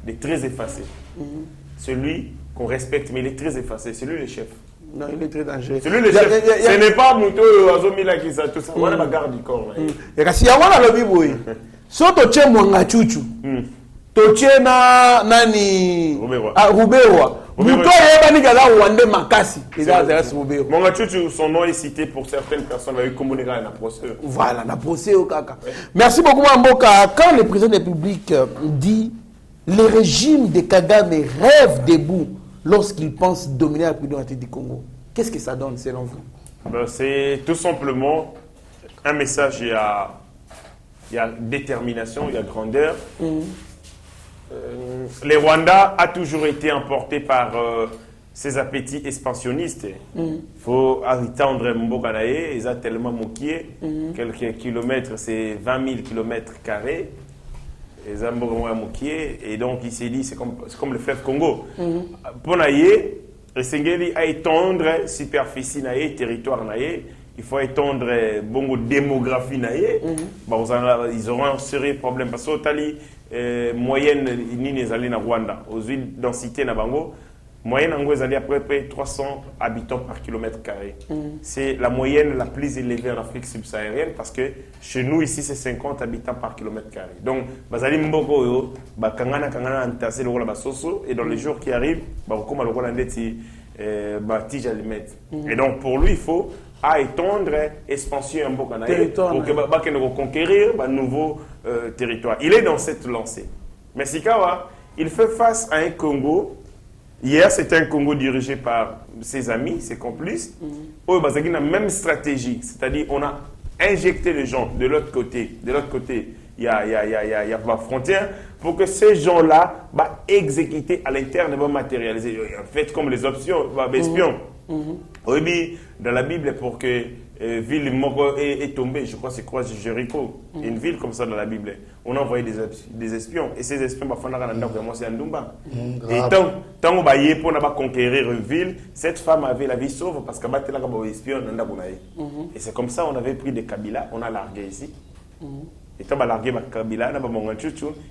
[SPEAKER 3] de très effacé. Celui qu'on respecte, mais il est très effacé. C'est lui le chef.
[SPEAKER 5] Non, il est très dangereux.
[SPEAKER 3] C'est lui le chef. Ce n'est pas Mouto Azomila qui ça, tout ça. Voilà la garde du corps.
[SPEAKER 5] Et quand il y a un lobby, oui. Soit tu es Mwanga Chouchou. Toche na nani Ruberwa. Muto yeba ni gaza Rwanda makasi.
[SPEAKER 3] Mwanga Chouchou, son nom est cité pour certaines personnes avec Komunega na procès.
[SPEAKER 5] Voilà, na procès au kaka. Merci beaucoup Mboka. Quand le président de la République dit le régime de Kagame rêve debout lorsqu'il pense dominer la République du Congo, qu'est-ce que ça donne selon vous?
[SPEAKER 3] C'est tout simplement un message, il y a détermination, il y a grandeur. Le Rwanda a toujours été emporté par ses appétits expansionnistes. Il faut attendre Mbokanaye, ils ont tellement moqué, quelques kilomètres, c'est 20 000 kilomètres carrés. Ils ont moqué, et donc il s'est dit, c'est comme le fleuve Congo. Pour Naye, Sengeli a étendre superficie Naye, territoire Naye. Il faut étendre bongo démographie Naye. Ils auront un sérieux problème parce que moyenne ni ezali na Rwanda aux densité na bango moyenne en ezali à peu près 300 habitants par kilomètre carré. C'est la moyenne la plus élevée en Afrique subsaharienne parce que chez nous ici c'est 50 habitants par kilomètre carré. Donc bazali mboko yo ba kangana antasé le la soso et dans les jours qui arrivent ba comme le Rwanda ndeti ba tige alimet. Et donc pour lui il faut à étendre, expansion un peu pour que nous reconquérir un nouveau territoire. Il est dans cette lancée. Mais Sikawa, il fait face à un Congo. Hier, c'était un Congo dirigé par ses amis, ses complices. On a la même stratégie, c'est-à-dire on a injecté les gens de l'autre côté. De l'autre côté, il y a la frontière pour que ces gens-là exécuter à l'interne, matérialiser. En fait, comme les options, espions. Oui, dans la Bible, pour que ville est tombée, je crois que c'est quoi, Jéricho, une ville comme ça dans la Bible, on a envoyé des espions, et ces espions, et tant qu'on va pour conquérir une ville, cette femme avait la vie sauve parce qu'elle était là comme espion. Et c'est comme ça qu'on avait pris des Kabila, on a largué ici. Et tant qu'on a largué Kabila,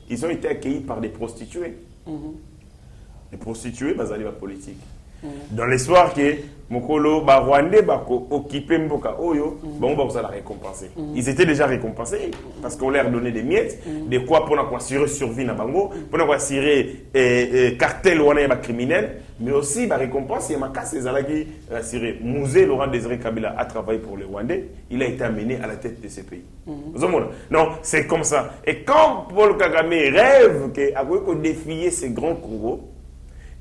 [SPEAKER 3] ils ont été accueillis par des prostituées. Les prostituées, ils allaient à la politique. Dans l'espoir que Mokolo, Rwandais, occupé Mboka Oyo, ça l'a récompensé. Ils étaient déjà récompensés parce qu'on leur donnait des miettes, de quoi pour assurer survie na bango, pour assurer cartel ou criminel, mais aussi récompense. Il y a ces alagis assuré. Mouzé Laurent Désiré Kabila a travaillé pour les Rwandais, il a été amené à la tête de ce pays. Non, c'est comme ça. Et quand Paul Kagame rêve qu'il défier ces grands Congo,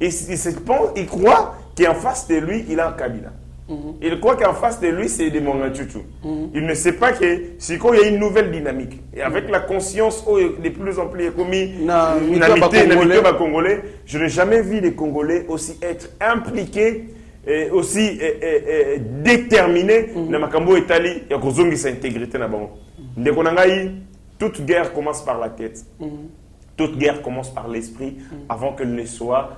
[SPEAKER 3] il croit qu'en face de lui, il a un Kabila. Il croit qu'en face de lui, c'est des Mongantutu. Il ne sait pas que si il y a une nouvelle dynamique. Et avec la conscience de plus en plus commis une amitié Congolais, je n'ai jamais vu les Congolais aussi être impliqués, aussi déterminés dans Makambo Italie et à sa intégrité. Toute guerre commence par la tête. Toute guerre commence par l'esprit avant qu'elle ne soit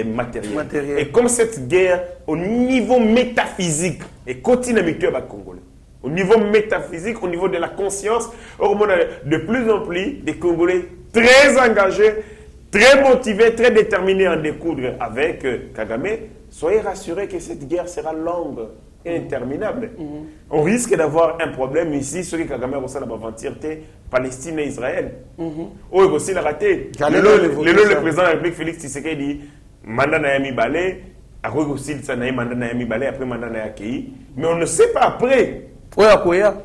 [SPEAKER 3] matériel. Et comme cette guerre, au niveau métaphysique, et continue à Congolais, au niveau métaphysique, au niveau de la conscience, de plus en plus des Congolais très engagés, très motivés, très déterminés à en découdre avec Kagame. Soyez rassurés que cette guerre sera longue et interminable. On risque d'avoir un problème ici, ce que Kagame a reçu la aventure, Palestine et Israël. Oh, il aussi l'a raté. Le président de la République, Félix Tshisekedi, dit mandat Nayami Balé, après aussi mandat Nayami Balé, après mandat Nayaki. Mais on ne sait pas après. Koya.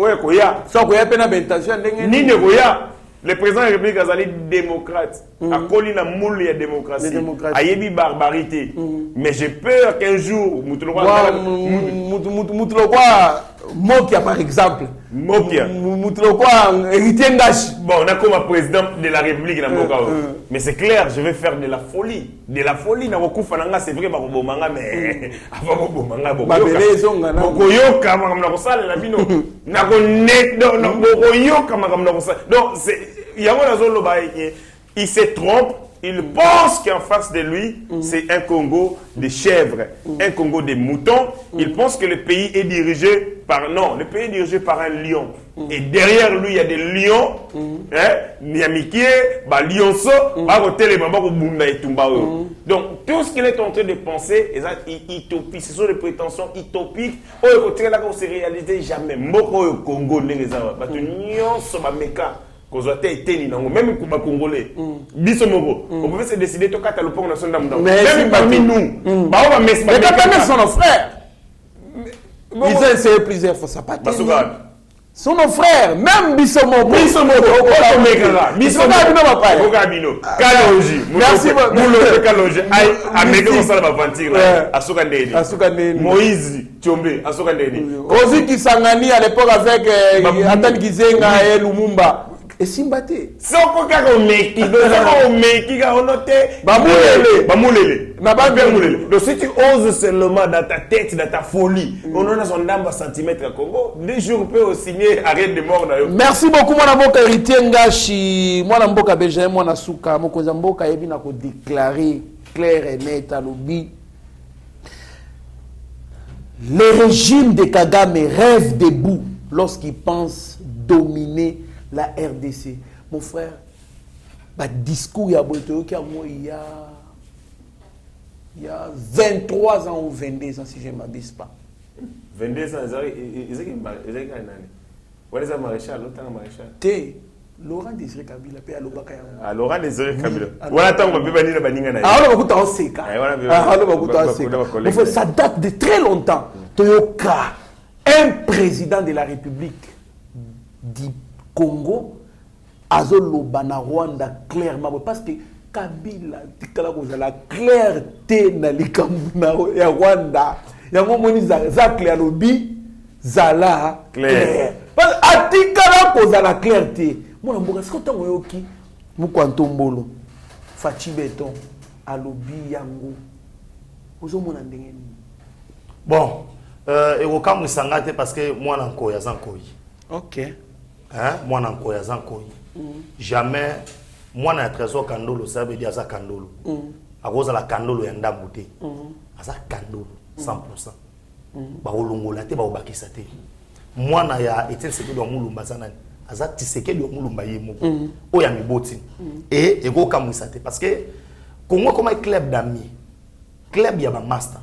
[SPEAKER 3] Ça Koya pena bentation ni ne Koya. Le président de la République Azali démocrate. A collé la moule de démocratie. Ayebi barbarité. Mais j'ai peur qu'un jour Mokia par exemple. Mokia. Héritier Ngash. Bon, on a comme un président de la République. Mais c'est clair, je vais faire de la folie. De la folie, c'est vrai, mais avant Bobomanga, il se trompe. Il pense qu'en face de lui, c'est un Congo de chèvres, un Congo de moutons. Il pense que le pays est dirigé par... Non, le pays est dirigé par un lion. Et derrière lui, il y a des lions. Niamikie, Lionso, donc, tout ce qu'il est en train de penser, ce sont des prétentions utopiques. On se réalise jamais. Moko Congo, même pour les Congolais, on pouvait se décider de faire le pont national. Même parmi nous,
[SPEAKER 5] même son frère. Ils ont essayé plusieurs fois, ça n'a pas été. Son frère, même Bissomo. Merci
[SPEAKER 3] Moïse Tchombe,
[SPEAKER 5] Rosi Kisangani à l'époque avec Atan Gizenga et Lumumba. Et Simbate.
[SPEAKER 3] Soko kako meki, soko meki ka onote. Bamulele. Donc si tu oses seulement dans ta tête, dans ta folie, on en a son damba centimètre à Congo, 2 jours peut signer arrêt de mort.
[SPEAKER 5] Merci beaucoup mon mboka héritier Ngashi, mon mboka Benjamin mon Suka, mon mboka yebi na ko déclarer clair et net à l'obi. Le régime de Kagame rêve debout lorsqu'il pense dominer la RDC. Mon frère, discours il y a 23 ans ou 22 ans si je ne m'abuse pas.
[SPEAKER 3] 22 ans, ils ont maréchal, l'autre maréchal.
[SPEAKER 5] Laurent Désiré Kabila, puis à
[SPEAKER 3] Laurent Désiré Kabila. Voilà, tant qu'on peut venir à Baningana.
[SPEAKER 5] Ça date de très longtemps. Toyoka, un président de la République du Congo, Azolobana Rwanda, clairement, parce que Kabila, la clarté dans les Cameroun et Rwanda, il y a un moment où Zaklealobi, Zala, clair. Parce que Atikala cause la clarté. Moi, je suis content de Mukwantombolo, Fachi Beton, Alobi Yango.
[SPEAKER 4] Bon, et au cas où je parce que moi, je suis encore.
[SPEAKER 5] Ok.
[SPEAKER 4] Moi, je suis encore. Jamais, moi, je suis trésor Kandolo, ça veut dire Kandolo. À cause de la Kandolo, il y a un dabouté. Ça Kandolo, 100%. Baolongola, te baobakisate. Moi, je suis été ce que je suis azati seke de mulumba yemoko oya miboti et ego kamusate parce que Congo comme un club d'amis club ya ba master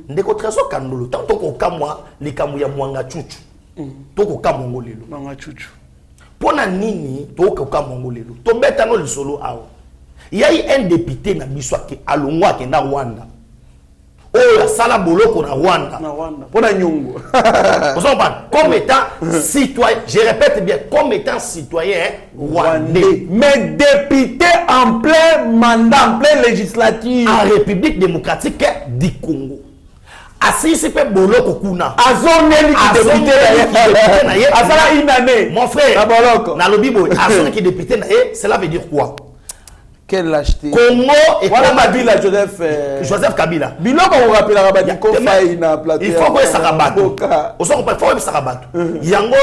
[SPEAKER 4] ndeko trésor kandolo tant to ko kamwa likambo ya mwanga chuchu to ko kamwa ngolelo
[SPEAKER 5] Mwanga chuchu.
[SPEAKER 4] Pona nini to ko kamwa ngolelo to beta no lisolo awo il y a eu un député na biso ke alongwa ke na Rwanda oh la sala boloko na Rwanda
[SPEAKER 5] Pona nyongo.
[SPEAKER 4] Comme étant citoyen, je répète bien, comme étant citoyen rwandais.
[SPEAKER 5] Mais député en plein mandat, en pleine législature.
[SPEAKER 4] En République démocratique du Congo. Assis c'est pas boloko kuna.
[SPEAKER 5] Azoneli qui député naye. Azala une année.
[SPEAKER 4] Mon frère.
[SPEAKER 5] Boloko.
[SPEAKER 4] Na lobi boy. Azoneli qui député naye, cela veut dire quoi?
[SPEAKER 5] Quelle lâcheté.
[SPEAKER 4] Congo et
[SPEAKER 5] voilà Kabila Joseph
[SPEAKER 4] Joseph Kabila.
[SPEAKER 5] Biloko on rappelle la rabat ko fay na plateau.
[SPEAKER 4] Il faut que ça rabatte. Au son faut que ça rabatte. Yango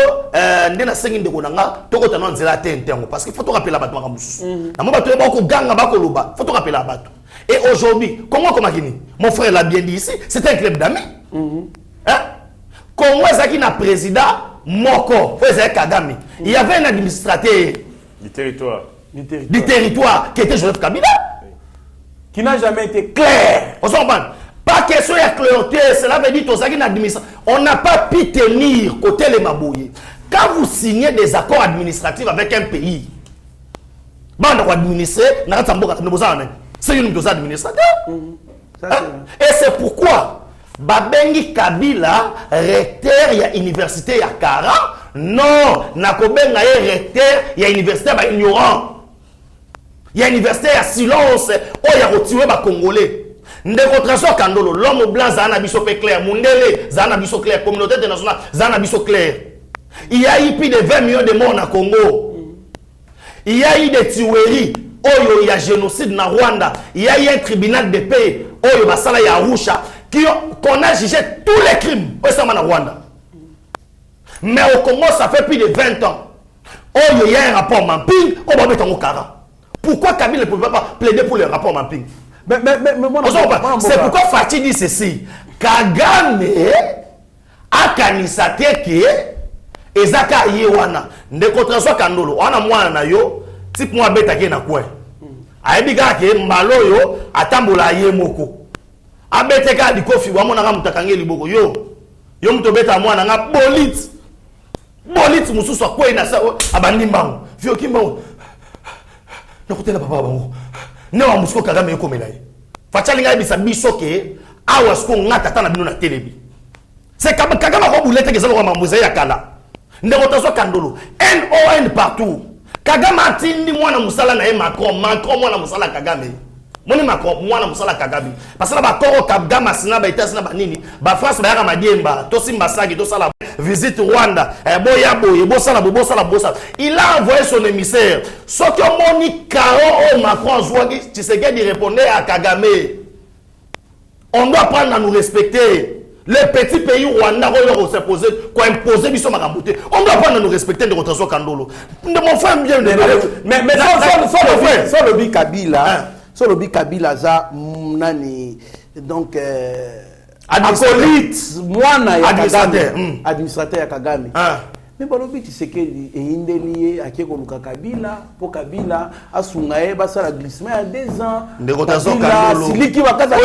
[SPEAKER 4] ndena sengi ndeko nanga toko tano nzela tentengo parce qu'il faut te rappeler la bato mamusu. Na mo bato ba ko ganga ba ko loba, faut te rappeler la bato. Et aujourd'hui, Congo comme Guinée, mon frère l'a bien dit ici, c'est un club d'amis. Hein? Congo ezaki na président moko, c'est Kagame. Il y avait un administrateur
[SPEAKER 3] Du territoire.
[SPEAKER 4] Du territoire qui était Joseph Kabila.
[SPEAKER 5] Qui n'a jamais été clair.
[SPEAKER 4] On s'en rend pas question de clarté, cela veut dire que on n'a pas pu tenir côté les Mabouye. Quand vous signez des accords administratifs avec un pays, on doit administrer, c'est une dose administrateur. Et c'est pourquoi Babengi Kabila, recteur de l'université de Kara, non, Nakobenga recteur de l'université ignorant. Il y a une université à silence, où il y a retiré les Congolais. Ndeko Trésor Kandolo, l'homme blanc, Zana Bisso clair, Mundele, Zana Bisso clair, communauté internationale, Zana Bisso clair. Il y a eu plus de 20 millions de morts au Congo. Il y a eu des tueries, il y a génocide na Rwanda. Il y a eu un tribunal de paix, il y a Basala Yarusha, qu'on a jugé tous les crimes au Rwanda. Mais au Congo, ça fait plus de 20 ans. Il y a un rapport Mamping, on va mettre en Okara. Pourquoi Kabila ne pouvait pas plaider pour le rapport Mamping? C'est pourquoi Fati dit ceci. Kagame a kanisate ki ezaka yewana. Ndeko Trésor Kandolo, wana mwana na yo, type mwa beta ke na kwe. Aebika ke mbalo yo atambola ye moko. Abeteka dikofi wa mona nga mutakange liboko yo. Yo mto beta mwana nga bolit. Bolit mususu akwe na sa abandi mbango. Fio kimbango. Nakutela papa bango. Ne wa musiko Kagame yoko melaye. Fachalinga bisa biso ke awa sko ngata tana bino na telebi. C'est Kagame ko boulete ke zalo ko mambuza ya kala. Ndeko Trésor Kandolo, NON partout. Kagame atindi mwana musala na Macron mwana musala Kagame. Moni Macron mwana musala Kagame. Parce que ba koro Kagame sina ba ita sina ba nini? Ba France ba yaka madiemba, to simba saki to sala visite Rwanda, boya sala. Il a envoyé son émissaire. Ce que moni Karo Macron Zouagi, Tshisekedi répondait à Kagame. On doit prendre à nous respecter. Les petits pays Rwanda ont s'imposé, quoi imposer biso makambote. On doit prendre à nous respecter de Trésor Kandolo. Mon frère bien
[SPEAKER 5] mais sans le Kabila, sans le Kabila za nani donc acolyte mwana ya administrateur ya Kagame. Mais balobi Tshisekedi eyindeli akeko luka Kabila po Kabila asungaye basala glissement à 2 ans.
[SPEAKER 4] Ndeko Trésor Kandolo.
[SPEAKER 5] Siliki wakaza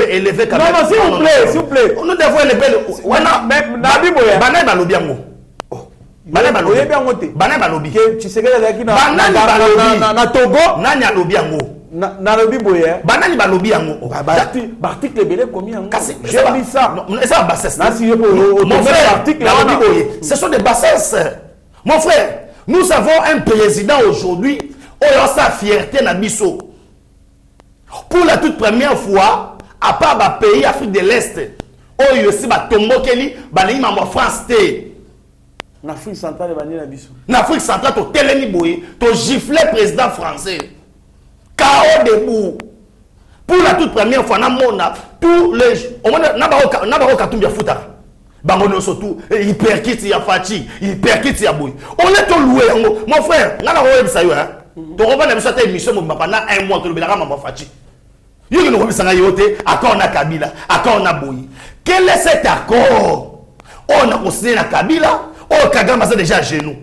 [SPEAKER 4] élevé
[SPEAKER 5] Kabila. Non, s'il vous plaît.
[SPEAKER 4] On nous devons élever.
[SPEAKER 5] Wana na biboya.
[SPEAKER 4] Banay balobi yango. Banay balobi.
[SPEAKER 5] Oyebi yango te.
[SPEAKER 4] Banay balobi.
[SPEAKER 5] Ke Tshisekedi azaki
[SPEAKER 4] na Togo. Nani alobi yango.
[SPEAKER 5] Na lobi boye.
[SPEAKER 4] Banani balobi yango.
[SPEAKER 5] Article belé combien yango.
[SPEAKER 4] J'ai mis ça. C'est un bassesse.
[SPEAKER 5] Mon frère, article
[SPEAKER 4] ce sont des bassesses. Mon frère, nous avons un président aujourd'hui qui a sa fierté na biso. Pour la toute première fois, à part ba pays Afrique de l'Est, il aussi ba tombokeli ba ni ma France té.
[SPEAKER 5] En Afrique centrale ba ni na biso.
[SPEAKER 4] En Afrique centrale to teleni boye, to gifler président français. KO debout. Pour la toute première fois, tous les Nabaro Katumbia Fouta. Bangono surtout, il perkite ya Fati, il perkite ya Boy. On est tout loué. Mon frère, Nabaro Ebsayo, hein. Tu reprends la mission de émission, pendant 1 mois, tu le verras, maman Fati. Il y a une remise en yoté, accord na Kabila, accord na Boy. Quel est cet accord? On a signé na Kabila, Kagame a déjà à genoux.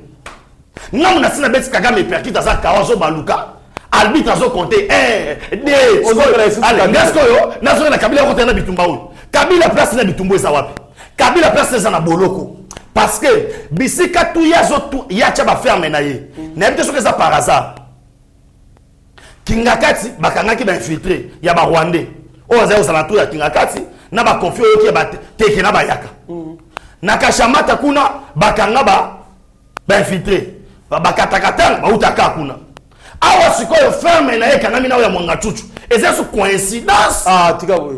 [SPEAKER 4] Non, on a signé Kagame perkite à sa Kawazo Baluka. arbitre azo compter 1 2 allez ngasko yo nazo na Kabila ko na bitumba oyo Kabila place na bitumba eza wapi Kabila place eza na boloko parce que bisika tu yazo tu ya cha ba ferme na ye na bité soki eza par hasard Kingakati bakangaki ba infiltré ya ba Rwandais oyo za osala tu ya Kingakati na ba confie oyo ki ba teke na ba yaka na Kashamata kuna bakanga ba infiltré ba katakata ba utaka kuna awa sikoyo ferme na ye kanami na ya Mwanga Chuchu eza su coïncidence
[SPEAKER 5] tika boy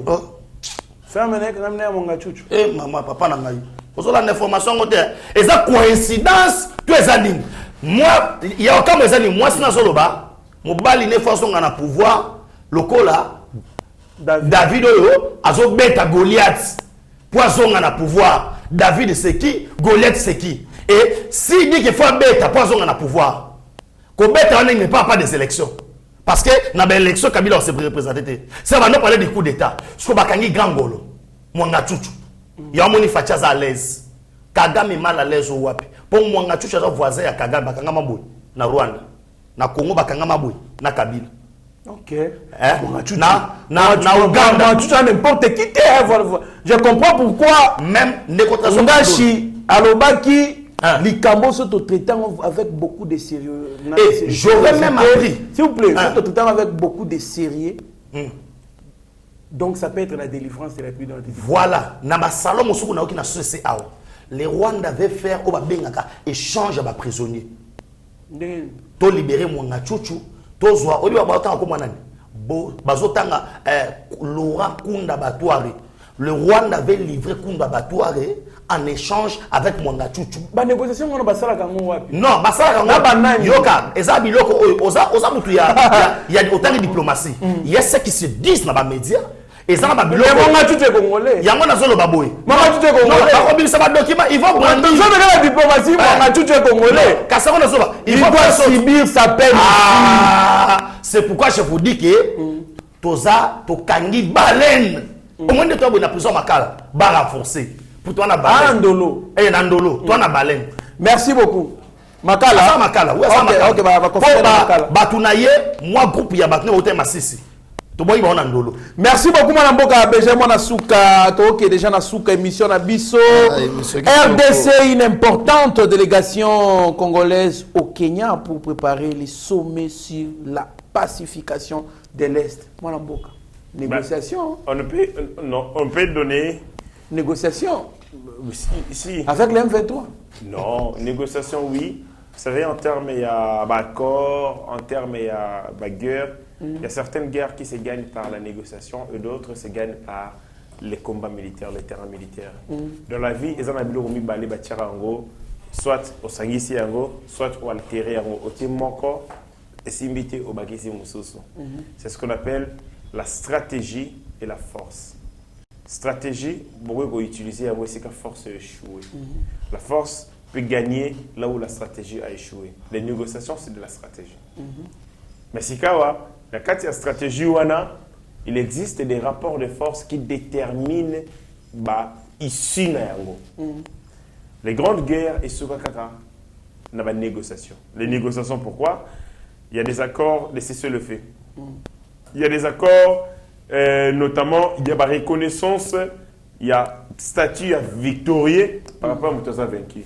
[SPEAKER 5] ferme na ye kanami na ya Mwanga Chuchu
[SPEAKER 4] mama papa na ngai ozola information ngote eza coïncidence tu eza nini moi ya kama eza ni moi sina zoloba mobali ne façon na pouvoir lokola David oyo azobeta Goliath poison na pouvoir David c'est qui Goliath c'est qui et si dit qu'il faut beta poison na pouvoir Kobeta n'est pas des élections. Parce que dans l'élection, Kabila s'est représenté. Ça va nous parler du coup d'État. Ce qu'on va gagner grand golo. Mwanga Chuchu. Il y a un moni fachaza à l'aise. Kagame est mal à l'aise au wapi. Pour Mwanga Chuchu, c'est voisin à Kagame, Bakanga Maboui. Na Rwanda. Na Congo, Bakanga Maboui. Na Kabila.
[SPEAKER 5] Ok.
[SPEAKER 4] Mwanga Chuchu. Na Uganda.
[SPEAKER 5] Mwanga Chuchu, n'importe qui. Je comprends pourquoi.
[SPEAKER 4] Même négociation.
[SPEAKER 5] Ngashi, Alobaki. Likambo sont traitant avec beaucoup de sérieux.
[SPEAKER 4] Et j'aurais même appris.
[SPEAKER 5] S'il vous plaît, sont traitant avec beaucoup de sérieux. Donc ça peut être la délivrance de la pluie dans le
[SPEAKER 4] Voilà. Dans salon, les Rwandais avaient faire au Babengaka échange à prisonniers. To libérer Mwanga Chuchu, to zwa obi babata ko manani. Bo bazotanga Laurent Kunda Batouare. Le Rwanda avait livré Kunda Batouare en échange avec Mwanga Chuchu.
[SPEAKER 5] Ba négociation on ba sala kango wapi?
[SPEAKER 4] Non, ba sala kango. Yoka, eza biloko oza mutu ya autant de diplomatie. Il y a ceux qui se disent dans les médias. Eza na ba biloko.
[SPEAKER 5] Mwanga Chuchu congolais.
[SPEAKER 4] Yango na zolo baboy.
[SPEAKER 5] Mwanga Chuchu congolais.
[SPEAKER 4] Non, ba ko bisa ba document, ils vont prendre.
[SPEAKER 5] Dans la diplomatie, Mwanga Chuchu congolais.
[SPEAKER 4] Kasako na zoba,
[SPEAKER 5] il doit subir sa peine.
[SPEAKER 4] C'est pourquoi je vous dis que toza to kangi baleine. Au moins de toi na prison makala, ba renforcer. Pour toi, on a baleine.
[SPEAKER 5] Andolo.
[SPEAKER 4] Et Nandolo, toi, on a baleine.
[SPEAKER 5] Merci beaucoup. Makala.
[SPEAKER 4] Ça, Makala. Oui, ça, Makala.
[SPEAKER 5] Ok, bah,
[SPEAKER 4] Makala. Batunaye, moi, groupe, il y a Batune, au thème Sissi. Tu vois, il va en Andolo.
[SPEAKER 5] Merci beaucoup, Madame Boka. Benjamin Nasuka. Toke, déjà Nasuka, émission Nabiso. RDC, une importante délégation congolaise au Kenya pour préparer les sommets sur la pacification de l'Est. Madame Boka. Négociation.
[SPEAKER 3] On peut donner.
[SPEAKER 5] Négociation.
[SPEAKER 3] Si.
[SPEAKER 5] Avec les M23.
[SPEAKER 3] Non, négociation oui. Vous savez, en termes il y a accord, en termes il y a guerre. Il y a certaines guerres qui se gagnent par la négociation et d'autres se gagnent par les combats militaires, les terrains militaires. Dans la vie, ils ont mis balé batira en gros, soit au sangisi en gros, soit au altérer en gros, au timoko et s'imiter au bakisi mususu. C'est ce qu'on appelle la stratégie et la force. Stratégie, beaucoup utiliser à c'est que la force a échoué. La force peut gagner là où la stratégie a échoué. Les négociations, c'est de la stratégie. Mais si la quatrième stratégie, il existe des rapports de force qui déterminent ici. Les grandes guerres et ce qu'il y a des négociations. Les négociations, pourquoi? Il y a des accords de cessez-le-feu. Il y a des accords, notamment, il y a la reconnaissance, il y a statut victorieux par rapport à Moutosa vaincu.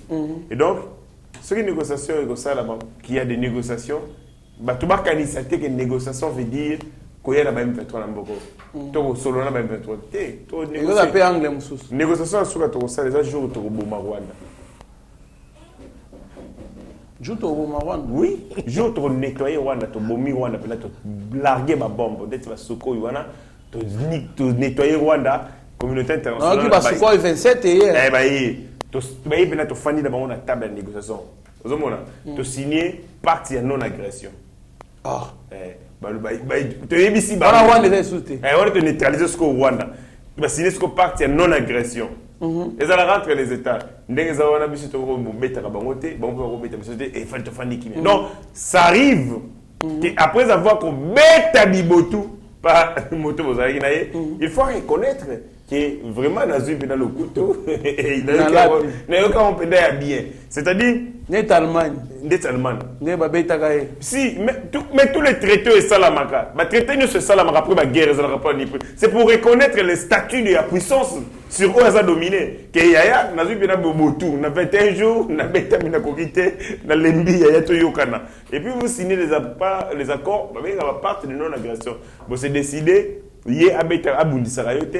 [SPEAKER 3] Et donc, ce qui est négociation, qu'il y a des négociations, tout le monde sait que négociation veut dire qu'il y a la M23 dans le Boko. Solo na M23. Négociation, c'est les jours où tu as Rwanda. Oui, jour tu nettoyer Rwanda, tu bomber Rwanda, tu larguer ma bombe, peut-être tu vas Soko Rwanda, tu nettoyer Rwanda, communauté internationale.
[SPEAKER 5] Non, tu vas Soko 27 et
[SPEAKER 3] hier. Tu vas tu fani d'abord la table de négociation. Tu signer partie non agression.
[SPEAKER 5] Ah.
[SPEAKER 3] Tu es ici.
[SPEAKER 5] Rwanda est soutenu.
[SPEAKER 3] On va neutraliser ce Rwanda. Tu vas signer ce partie non agression. Et ça rentre les États. Donc, ça arrive qu'après avoir qu'on bête à Bibotou, pas moto bozalaki na ye. Il faut reconnaître que vraiment Nazui dans le couteau et il n'a aucun pédé bien. C'est-à-dire
[SPEAKER 5] Net Allemagne.
[SPEAKER 3] Net Allemagne.
[SPEAKER 5] Ne babeta kaye.
[SPEAKER 3] Si, mais tous les traités sont salamaka. Les traités ne se salamaka après la guerre, c'est pour reconnaître le statut de la puissance sur eux ils ont dominé. Que yaya Nazui bien bobotu, na 21 jours, na beta mina kokite, na lembi yaya to yokana. Et puis vous signez les accords avec la part de non-agression. Vous c'est décidé, yé abeta abundisaka yote.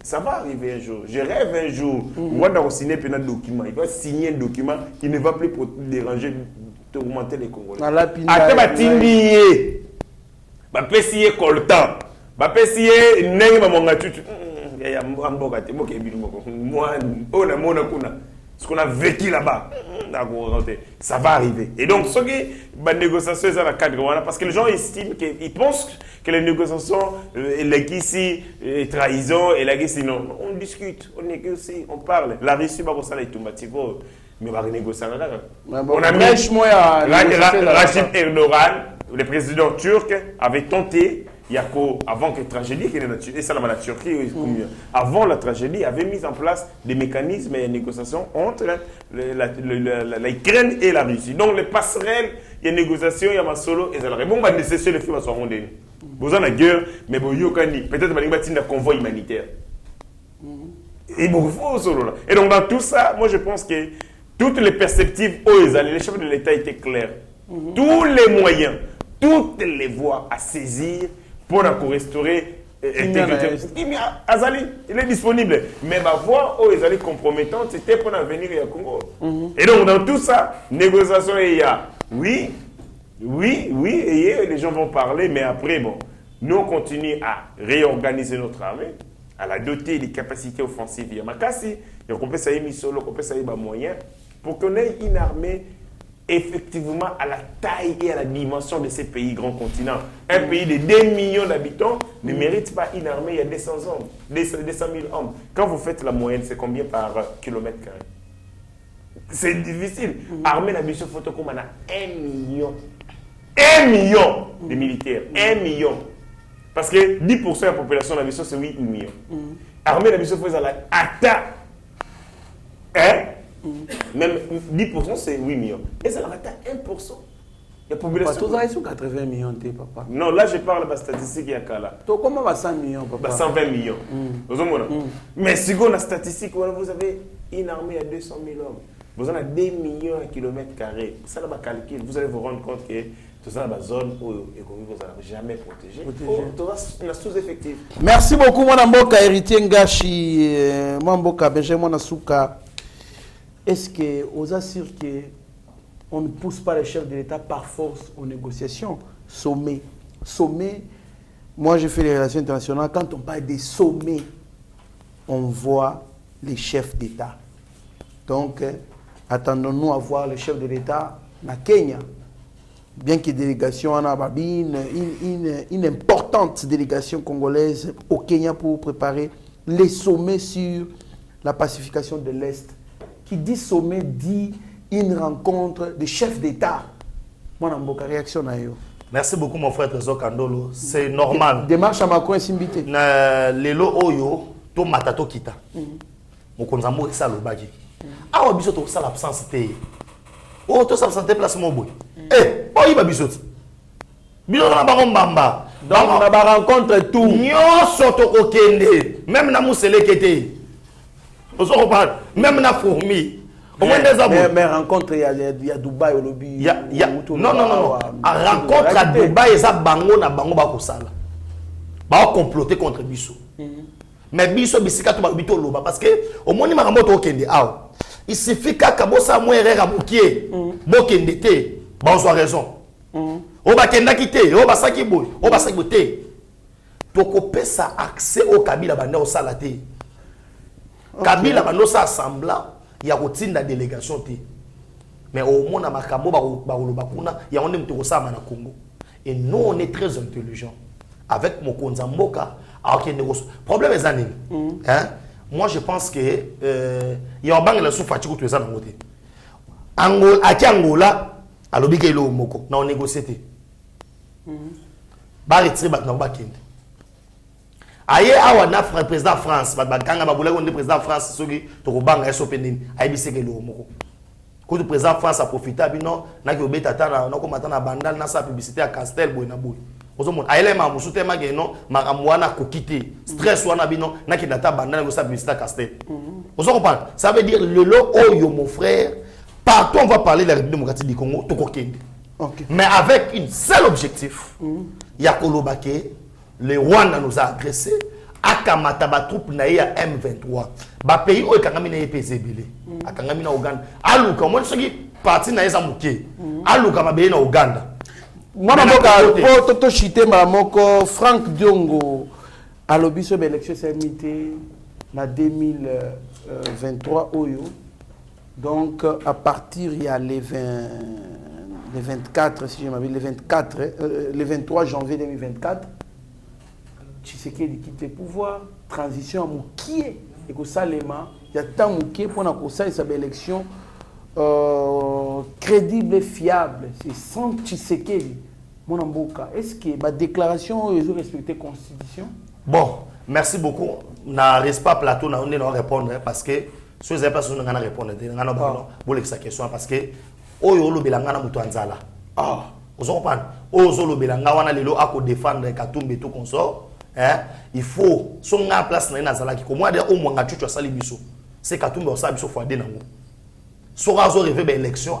[SPEAKER 3] Ça va arriver un jour. Je rêve un jour. Rwanda va signer un document. Il va signer un document qui ne va plus déranger, tourmenter les Congolais. Après, il va t'indier. Il va pécier coltan. Il va pécier nengi mamonga tutu. Moi, on a mon ce qu'on a vécu là-bas, ça va arriver. Et donc, ce qui est négociation, c'est la cadre, parce que les gens estiment qu'ils pensent que les négociations, les trahison, et la guerre, non. On discute, on négocie, on parle. La Russie, va ça les tomatico, mais on va renégocier. On a mis Rachid Erdogan, le président turc, avait tenté. Avant que la tragédie, et ça la Turquie, avant la tragédie, avait mis en place des mécanismes et des négociations entre l'Ukraine et la Russie. Donc les passerelles, il y a des négociations, il y a un solo, et ça la bon, les filles sont rondées. Vous en avez guerre, mais peut-être qu'il y a un convoi humanitaire. Et bon, il solo là. Et donc dans tout ça, moi je pense que toutes les perspectives, les chefs de l'État étaient clairs. Tous les moyens, toutes les voies à saisir pour restaurer l'intégrité. Azali, il est disponible. Mais ma voix, est compromettante, c'était pour l'avenir du Congo. Et donc, dans tout ça, négociation, il y a oui, et les gens vont parler, mais après, bon, nous, on continue à réorganiser notre armée, à la doter des capacités offensives. Il y a Makassi, on peut s'aller solo, on peut s'aller moyen, pour qu'on ait une armée effectivement à la taille et à la dimension de ces pays grands continents. Un pays de 2 millions d'habitants ne mérite pas une armée, il y a 200 hommes, 200 000 hommes. Quand vous faites la moyenne, c'est combien par kilomètre carré? C'est difficile. Armée la mission photo comme on a 1 million. 1 million de militaires. 1 million. Parce que 10% de la population de la mission, c'est 8 millions. Armée la mission photo, c'est attaque. Même 10% c'est 8 millions. Et ça leur atteint 1%. La population.
[SPEAKER 5] Papa, tu as 80 millions, papa.
[SPEAKER 3] Non, là je parle de la statistique.
[SPEAKER 5] Comment va 100 millions, papa?
[SPEAKER 3] 120 millions. Mais si vous avez la statistique, vous avez une armée à 200 000 hommes. Vous en avez 2 millions de kilomètres carrés. Ça, là, calcul, vous allez vous rendre compte que tout ça, dans la zone où vous n'avez jamais protégé. On a sous-effectif.
[SPEAKER 5] Merci beaucoup, mon amboka héritier Ngashi, mon amboka Benjamin Nasuka. Est-ce qu'on assure qu'on ne pousse pas les chefs de l'État par force aux négociations? Sommet. Moi j'ai fait les relations internationales. Quand on parle des sommets, on voit les chefs d'État. Donc, attendons-nous à voir les chefs de l'État à Kenya. Bien qu'il y ait une délégation en Ababine, une importante délégation congolaise au Kenya pour préparer les sommets sur la pacification de l'Est. Qui dit sommet dit une rencontre de chefs d'État. Moi, j'ai une réaction à eux.
[SPEAKER 4] Merci beaucoup, mon frère Trésor Kandolo. C'est normal.
[SPEAKER 5] Démarche à Macron est invité.
[SPEAKER 4] Lelo Oyo, to matato kita. Mon konzambo ça le bagi. Ah, biso to ça l'absence té. Oh, to ça l'absence place mon boy. Eh, oh, il va biso. Biso na ba mbamba.
[SPEAKER 5] Donc, on a ba rencontre tout.
[SPEAKER 4] Nyoso to okende. Même na musele kete. Même na fourmi.
[SPEAKER 5] Mais rencontre, il y a Dubaï au lobby.
[SPEAKER 4] Non. Rencontre à Dubaï, et ça, bango na bango ba kosala. Ba comploter contre Bisso. Mais Bisso, bisika to ba bito loba. Parce que, au moins, il m'a ramoto okende. Il suffit qu'à Kabosa mouere rabokie. Bokende te. Ba on soit raison. O ba kenda kite. O ba saki boy. O ba saki bote. Toko pesa accès au Kabila bande au salate. Kabila banosa assembla ya kotinda délégation té. Mais au moins na makambo ba kuna ya on est na Congo. Et nous on est très intelligents avec mon Konzamboka alors qu'il négocie. Problème est anime. Hein? Moi je pense que il y a un banc la soufati ko tueza na ngoté. Angola ati Angola alobi ke lo moko na on négocier té. ba retirer ba na ba kende aye awa na président France ba kanga ba boula ko président France soki to ko banga SOP nini ayi biseke lo moko ko le président France a profité bino na ki obeta tana na ko matana bandal na sa publicité à Castel boy na boy ozo mon aile ma musute ma geno makamwana ko quitter stress wana bino na ki data bandal ko sa publicité à Castel ozo comprendre ça veut dire le lo oyo mon frère partout on va parler de la République démocratique du Congo to ko kende. Okay. Mais avec un seul objectif, Yakolobake, le Rwanda nous a agressés, Akamata ba troupe na ya M23. Ba pays o kangami na EPC belé. Akangami na Uganda. Aluka mo soki parti na eza muke. Aluka ba be na Uganda.
[SPEAKER 5] Mwana mboka po toto chité moko Frank Diongo alobiso be élection samité na 2023 oyo. Donc à partir il y a les 24, si je m'appelle, le 23 janvier 2024, Tshisekedi quitte le pouvoir, transition à Moukié, et que ça, il y a tant Moukié pour que ça, il élection crédible et fiable. C'est sans Tshisekedi. Mon amboka, est-ce que ma déclaration, ils ont respecté la Constitution?
[SPEAKER 4] Bon, merci beaucoup. Na reste pas plateau, on ne répondre parce que si vous n'avez pas besoin de répondre, vous avez sa question parce que oyo lo belanga na mutu anzala vous comprenez ozo lo belanga wana lelo ako défendre Katumbi tout consort il faut son nga place na nazala ki ko moi de au mwanga chuchu asali biso c'est Katumbi osala biso fois de nango so azo rêver ba élection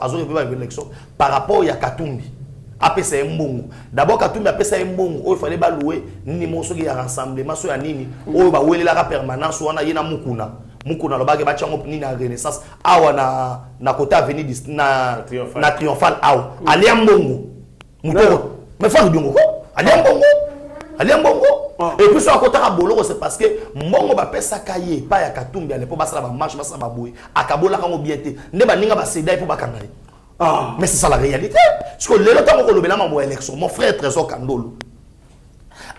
[SPEAKER 4] par rapport ya Katumbi apesa mbongo d'abord Katumbi apesa mbongo oyo fallait ba louer nini moso ki ya rassemblement so ya nini oyo ba welela ka permanence wana yena mukuna Mukuna lobake bachango ni na renaissance awa na kota avenue na triomphal awa ali mbongo muto mais fa ndongo ko ali mbongo et puis so akota ka boloko c'est parce que mbongo ba pesa kaye pa ya Katumbi ale po basala ba marche basala ba boy akabola kango bien te nde ba ninga ba seda po bakanga mais c'est ça la réalité parce que lelo tango ko lobela mambo élection mon frère Trésor Kandolo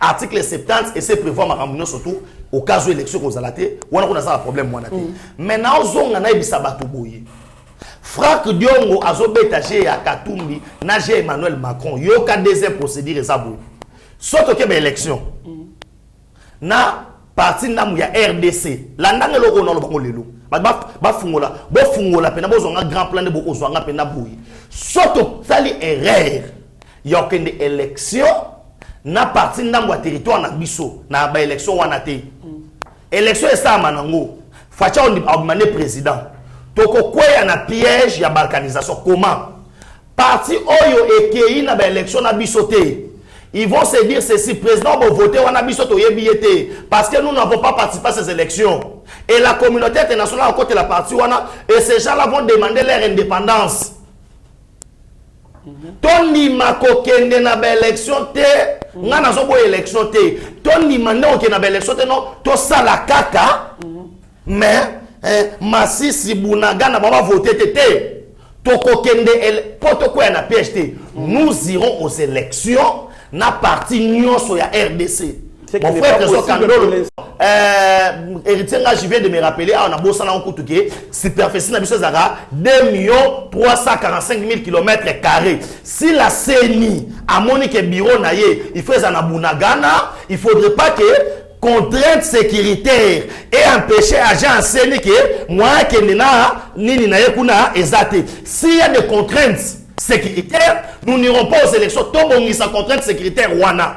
[SPEAKER 4] article 70 et c'est prévoir ma réunion surtout au cas où l'élection aux alaté on a ça un problème moi maintenant zonga na ibisa batu boye Frank Diongo azobetager à Katumbi na Emmanuel Macron yo ka deuxième procédure ça boye soto ke élection na parti namu ya RDC la ndanga loko no bango lelo ba fungola pena bo zonga grand plan de boko zonga pena boye soto sali erreur yo kende élection na parti ndambo ya territoire na biso na ba élection wana te élection esa manango facha on abmané président toko kwea na piège ya balkanisation comment parti oyo ekei na ba élection na biso te ils vont se dire ceci président va voter wana biso to yebiete parce que nous n'avons pas participé à ces élections et la communauté internationale à côté de la partie wana et ces gens-là vont demander leur indépendance. Toni makokende na ba élection te nga na zo bo élection te toni mande okende na ba élection te non to sala kaka mais Masisi Bunaga na ba voter te to kokende poto ko na PHT nous irons aux élections na parti nyonso ya RDC. Mon frère Trésor Kandolo héritier là je viens de me rappeler on a bossé na Nkutuke superficie na biso zara 2,345,000 km². Si la CENI a monique bureau na ye il faut ça na Bunagana il faudrait pas que contraintes sécuritaires et empêcher agent CENI que moi que na nini na yekuna ezate s'il y a des contraintes sécuritaires nous n'irons pas aux élections tobongi sa contrainte sécuritaire wana.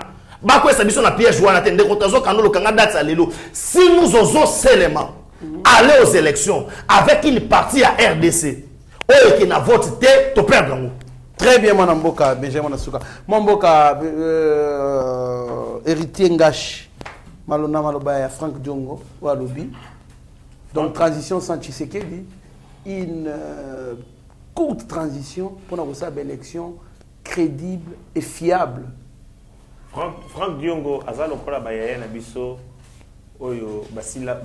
[SPEAKER 4] Si nous osons seulement aller aux élections avec une partie à RDC, qui n'a voté, tu perds.
[SPEAKER 5] Très bien, mon amboka, Benjamin Nasuka. Mon amboka, héritier Ngash, Malona Malobaya, Frank Diongo, Walobi. Donc, transition sans Tshisekedi, une courte transition pour avoir une élection crédible et fiable.
[SPEAKER 3] Frank Diongo azalo kola bayaya na biso oyo basila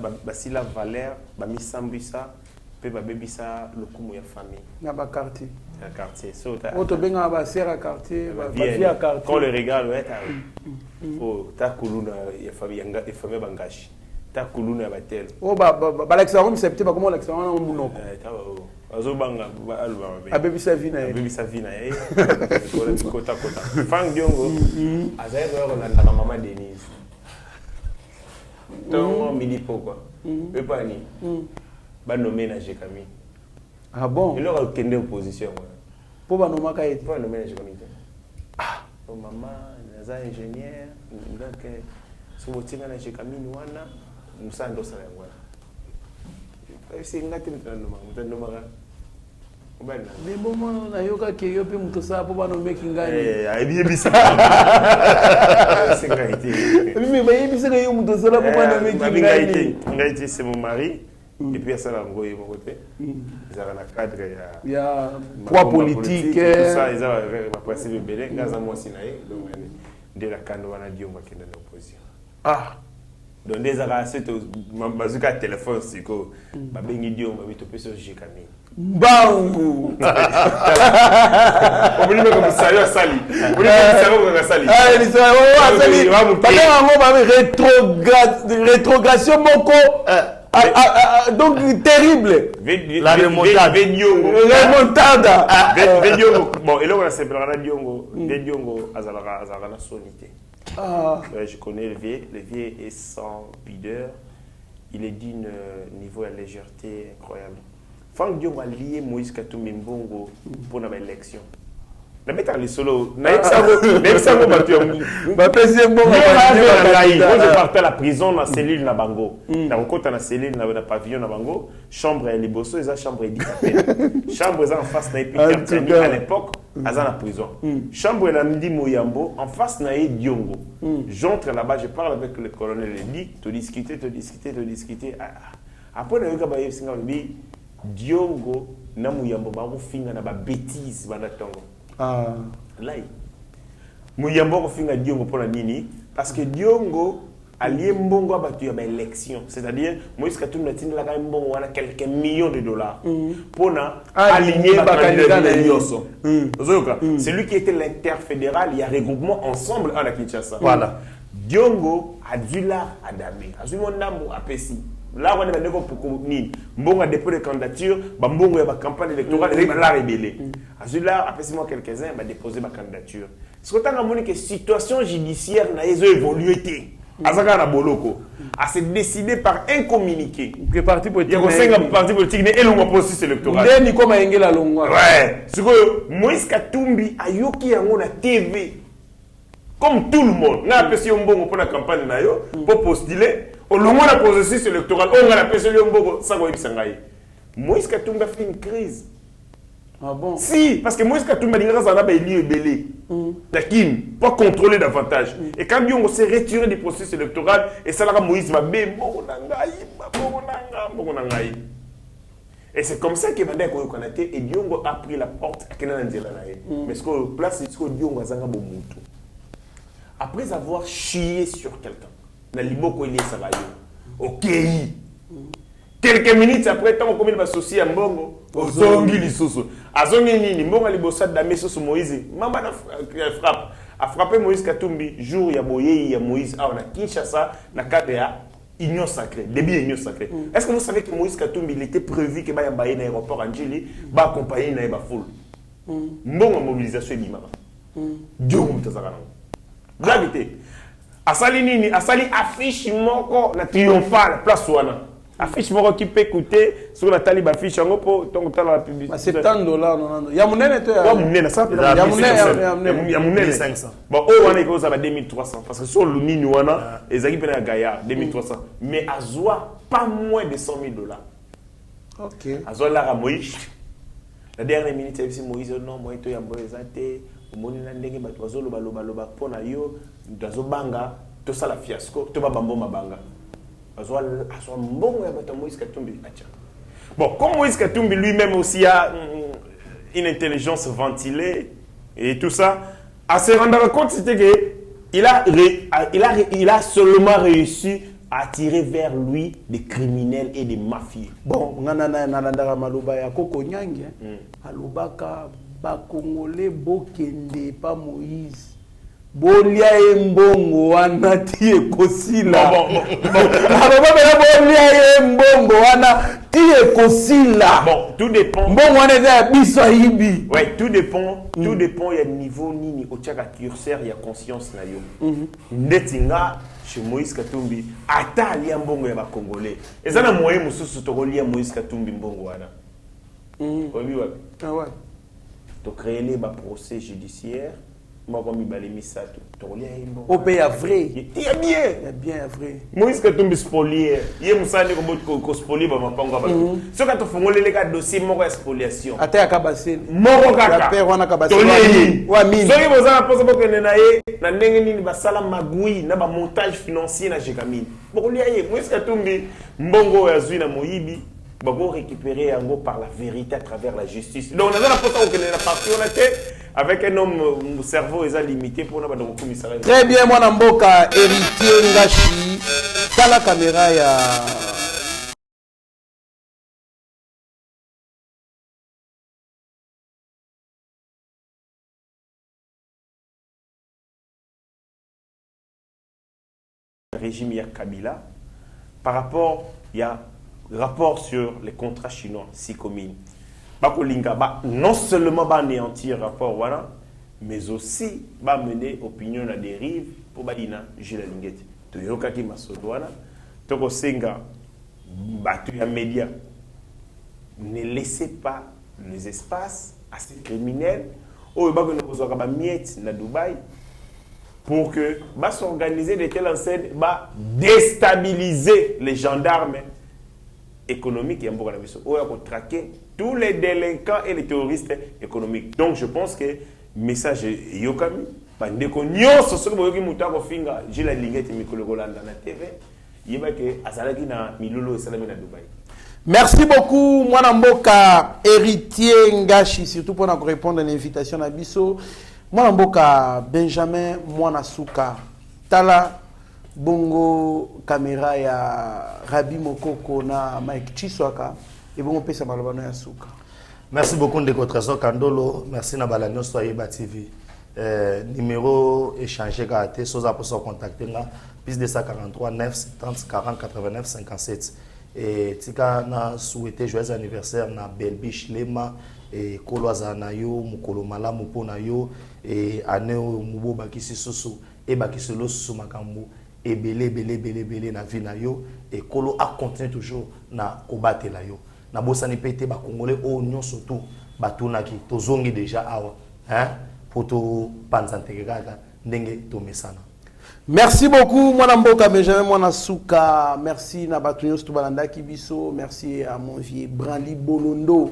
[SPEAKER 3] valeur bamisambisa pe babebisa lokumu ya famille
[SPEAKER 5] na ba quartier
[SPEAKER 3] so
[SPEAKER 5] auto benga ba sera quartier ba via quartier
[SPEAKER 3] quand le regard est oh ta kuluna ya famille bangashi ta kuluna ya batel
[SPEAKER 5] oh ba l'examen septembre comment l'examen on munoko
[SPEAKER 3] azobanga alba
[SPEAKER 5] abebisa vina
[SPEAKER 3] abebisa vina kota Frank Diongo azaya ko na mama Denise donc midi pourquoi epani ba nommer na Jekami.
[SPEAKER 5] Ah bon,
[SPEAKER 3] il aura kende opposition
[SPEAKER 5] pour ba nommer ka
[SPEAKER 3] pour nommer na Jekami. Ah maman naza ingénieur donc so botinga na Jekami wana musando sala ngwana c'est ngati mutano mara
[SPEAKER 5] mais bon na yoka ke yo pe muto sa po ba no making ngani
[SPEAKER 3] aibi bisa c'est ngati
[SPEAKER 5] mais ba yebisa ke yo muto sa la po ba no making ngani
[SPEAKER 3] ngati c'est mon mari et puis ça la ngoye mon côté ils ont un cadre
[SPEAKER 5] ya poids politique
[SPEAKER 3] tout ça ils ont va passer le belé ngaza moi sinae donc de la kando wana Diongo kende na opposition donc des arrêts bazuka téléphone siko babengi Diongo bito sur Jekami
[SPEAKER 5] Bau.
[SPEAKER 3] Obuli comme ça yo sali. Obuli comme ça sali.
[SPEAKER 5] Ah, il sali. Rétrogradation moko. Donc terrible.
[SPEAKER 3] La remontada.
[SPEAKER 5] Remontada.
[SPEAKER 3] Bon, et là on a séparé Diongo. Diongo azalaka na solité. Je connais le vieux est sans pudeur. Il est d'une niveau de légèreté incroyable. Frank Diongo a lié Moïse Katumbi Mbongo pour l'élection. La mettre les solo. Moi, je partais à la prison dans la cellule na bango. Dans le côté na cellule na pavillon na bango. Chambre et les bossos, ils ont chambre handicapée. Chambre en face na Epicard à l'époque, ils ont la prison. Chambre na Mdi Moyambo en face na Diongo. J'entre là-bas, je parle avec le colonel, il dit, te discuter. Après na yoka ba yesinga bi Diongo na Mouyambo ba ko finga na ba bêtise bana tongo. Là. Mouyambo ko finga Diongo pona nini parce que Diongo allié mbongo abatu ya ba élection, c'est-à-dire Moïse Katumbi natinda la mbongo wana quelques millions de dollars pona aligner ba candidat na Nyoso. C'est lui qui était l'interfédéral, il y a regroupement ensemble à la Kinshasa. Voilà. Diongo a dû là adamé. Azui mondambo apesi. Là, on est d'accord pour ni bon a déposé candidature, bon a campagne électorale, il va la révéler. À celui-là, après moi quelques-uns, va déposer ma candidature. Ce qu'on a montré que situation judiciaire n'a évolué. Azaka na boloko, a se décidé par un communiqué.
[SPEAKER 5] Que parti politique.
[SPEAKER 3] Il y a un parti politique mais il a processus électoral.
[SPEAKER 5] Deni comme engela longwa.
[SPEAKER 3] Ouais. Ce que Moïse Katumbi a yoki yango na TV. Comme tout le monde, n'a pas si on bon pour la campagne na yo pour postuler. Au long de la processus électoral, on a appelé le Mbogo, ça va être Moïse Katumbi a fait une crise.
[SPEAKER 5] Ah bon?
[SPEAKER 3] Si, parce que Moïse Katumbi a dit que ça a été belé. Pas contrôler davantage. Et quand on s'est retiré du processus électoral, et ça là, Moïse va bien. Et c'est comme ça que Mandé Koyokanate et Diongo a pris la porte à Kenan Nzelanae. Mais ce que place, c'est que Diongo a zanga bomutu. Après avoir chié sur quelqu'un. Na liboko ili savayo OK quelques minutes après tant comme il va associer à Mbongo ozongi lisusu azongi nini Mbongo libosa da meso Moïse mama na frappe a frappé Moïse Katumbi jour ya boye ya Moïse a on a Kinshasa na cadre ya union sacrée début union sacrée. Est-ce que vous savez que Moïse Katumbi il était prévu que ba ya baye na aéroport Angeli ba accompagner na ba foule Mbongo mobilisation di mama Diongo mutazaka na blague Asali nini, asali affiche moko na triomphale place wana. Affiche moko qui peut coûter sur la taliba affiche en po donc dans la publicité.
[SPEAKER 5] $70 non. Ya munene to ya.
[SPEAKER 3] Ya munene ça. Ya munene
[SPEAKER 2] 500.
[SPEAKER 3] Bon, on wana iko za 2300 parce que sur le nini wana ezaki pena Gaïa 2300 mais azwa pas moins de $100,000.
[SPEAKER 5] OK.
[SPEAKER 3] Azwa la Moïse. La dernière minute c'est Moïse non moi to ya mboezate. Moni na ndenge bato bazoloba loba pona yo dazo banga to sala fiasco to ba bambo mabanga azwa mbongo ya bato Moïse Katumbi acha. Bon, comme Moïse Katumbi lui-même aussi a une intelligence ventilée et tout ça, à se rendre compte c'était que il a seulement réussi à attirer vers lui des criminels et des mafieux.
[SPEAKER 5] Bon, ngana na ndara maloba ya Koko Nyangi alobaka ba Congolais bokende pas Moïse bolia mbongo wana ti ekosila
[SPEAKER 3] Bon.
[SPEAKER 5] bolia mbongo wana ti ekosila
[SPEAKER 3] Bon, tout dépend.
[SPEAKER 5] mbongo wana eza ya biso ayibi.
[SPEAKER 3] Ouais, tout dépend. Tout dépend. Il y a niveau nini au tchaka curseur, il y a conscience na yo. Ndetinga chez Moïse Katumbi, ata lia mbongo ya ba Congolais. Et ça na moyen mususu to lia Moïse Katumbi mbongo wana. Oui.
[SPEAKER 5] Ah ouais.
[SPEAKER 3] To créer les procès judiciaires. Moko mibale misato. To lia mbongo.
[SPEAKER 5] Au pays à vrai.
[SPEAKER 3] Il y a bien.
[SPEAKER 5] Il y a bien à vrai.
[SPEAKER 3] Moïse Katumbi spolier. Yé musani ko spolier ba mapango ba. Ce que to fongole les gars dossier moko ya spoliation.
[SPEAKER 5] Ata ya kabaseni.
[SPEAKER 3] Moko kaka.
[SPEAKER 5] Ya père wana kabaseni.
[SPEAKER 3] Tolei.
[SPEAKER 5] Wa mini.
[SPEAKER 3] Soki bozana posa bokende na ye na ndenge nini basala magui na ba montage financier na Jekamine. Bokolia ye Moïse Katumbi mbongo ya zui na moyibi babo récupérer yango par la vérité à travers la justice. Donc on a la posa okende na parti on a avec un homme cerveau est limité pour na ba donc commissariat.
[SPEAKER 5] Très bien mwana mboka héritier Ngashi. Tala caméra ya
[SPEAKER 3] régime ya Kabila par rapport il y a rapport sur les contrats chinois 6 communes. Bakolinga ba non seulement ba anéantir rapport voilà mais aussi ba mener opinion à dérive pour badina Gilles Lingeti. To yoka ki masoto wana to ko senga batu ya média ne laissez pas les espaces à ces criminels o ba ko no ba miette na Dubaï pour que bah s'organiser de telle enseigne bah déstabiliser les gendarmes économiques et pour traquer tous les délinquants et les terroristes économiques. Donc je pense que message yokami bande ko nyonso soki boyoki muta ko finga Gilles Lingeti mikolo kolanda na TV yeba ke azalaki na milolo esalami na Dubaï.
[SPEAKER 5] Merci beaucoup mwana mboka héritier Ngashi surtout pour répondre à l'invitation na biso. Mwana mboka Benjamin mwana suka tala bongo caméra ya Rabi Mokoko na Mike Chiswaka et bongo pesa malobano ya suka.
[SPEAKER 4] Merci beaucoup Ndeko Trésor Kandolo, merci na balanyo Soyeba TV. Numéro échangé gâté soza pour se contacter là plus 243 970 40 89 57 et tika na souhaiter joyeux anniversaire na Belbiche Lema et Koloaza na yo mukolo malamu pona yo et aneo mubo bakisi soso et bakisi lo soso makambo et belé na vie na yo et Kolo a continué toujours na kobatela la yo na bosani pété ba congolais o nyon surtout batunaki tozongi déjà awa hein pour to panzantegaka ndenge to mesana.
[SPEAKER 5] Merci beaucoup mwana mboka Benjamin mwana suka, merci na batunyo stu balanda kibiso, merci à mon vieux Branly Bolondo.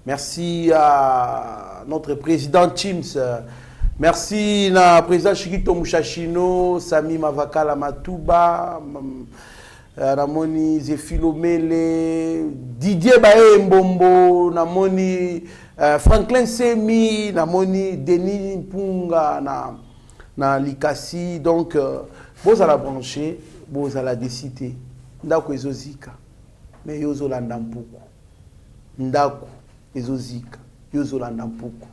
[SPEAKER 5] Merci à notre président Chims. Merci à président Chikito Mouchachino, Sami Mavakala Matuba, Namoni Zefilomele, Didier Bae Mbombo, Namoni Franklin Semi, Namoni Denis Mpunga, na Likasi. Donc, vous allez brancher, vous allez décider. Ndako ezozika, mais yozo landampuku. Ndako ezozika, yozo landampuku.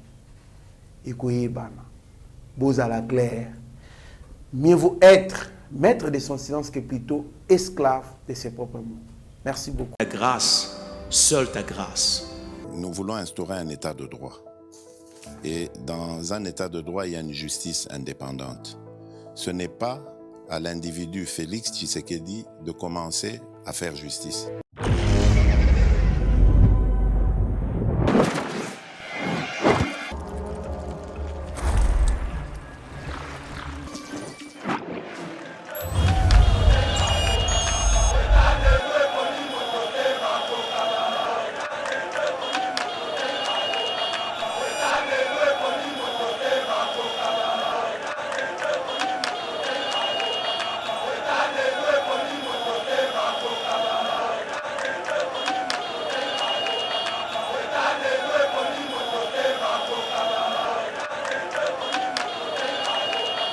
[SPEAKER 5] Ekoyebana. Vous allez clair. Mieux vaut être maître de son silence que plutôt esclave de ses propres mots. Merci beaucoup.
[SPEAKER 1] Ta grâce, seule ta grâce.
[SPEAKER 2] Nous voulons instaurer un état de droit. Et dans un état de droit, il y a une justice indépendante. Ce n'est pas à l'individu Félix Tshisekedi de commencer à faire justice.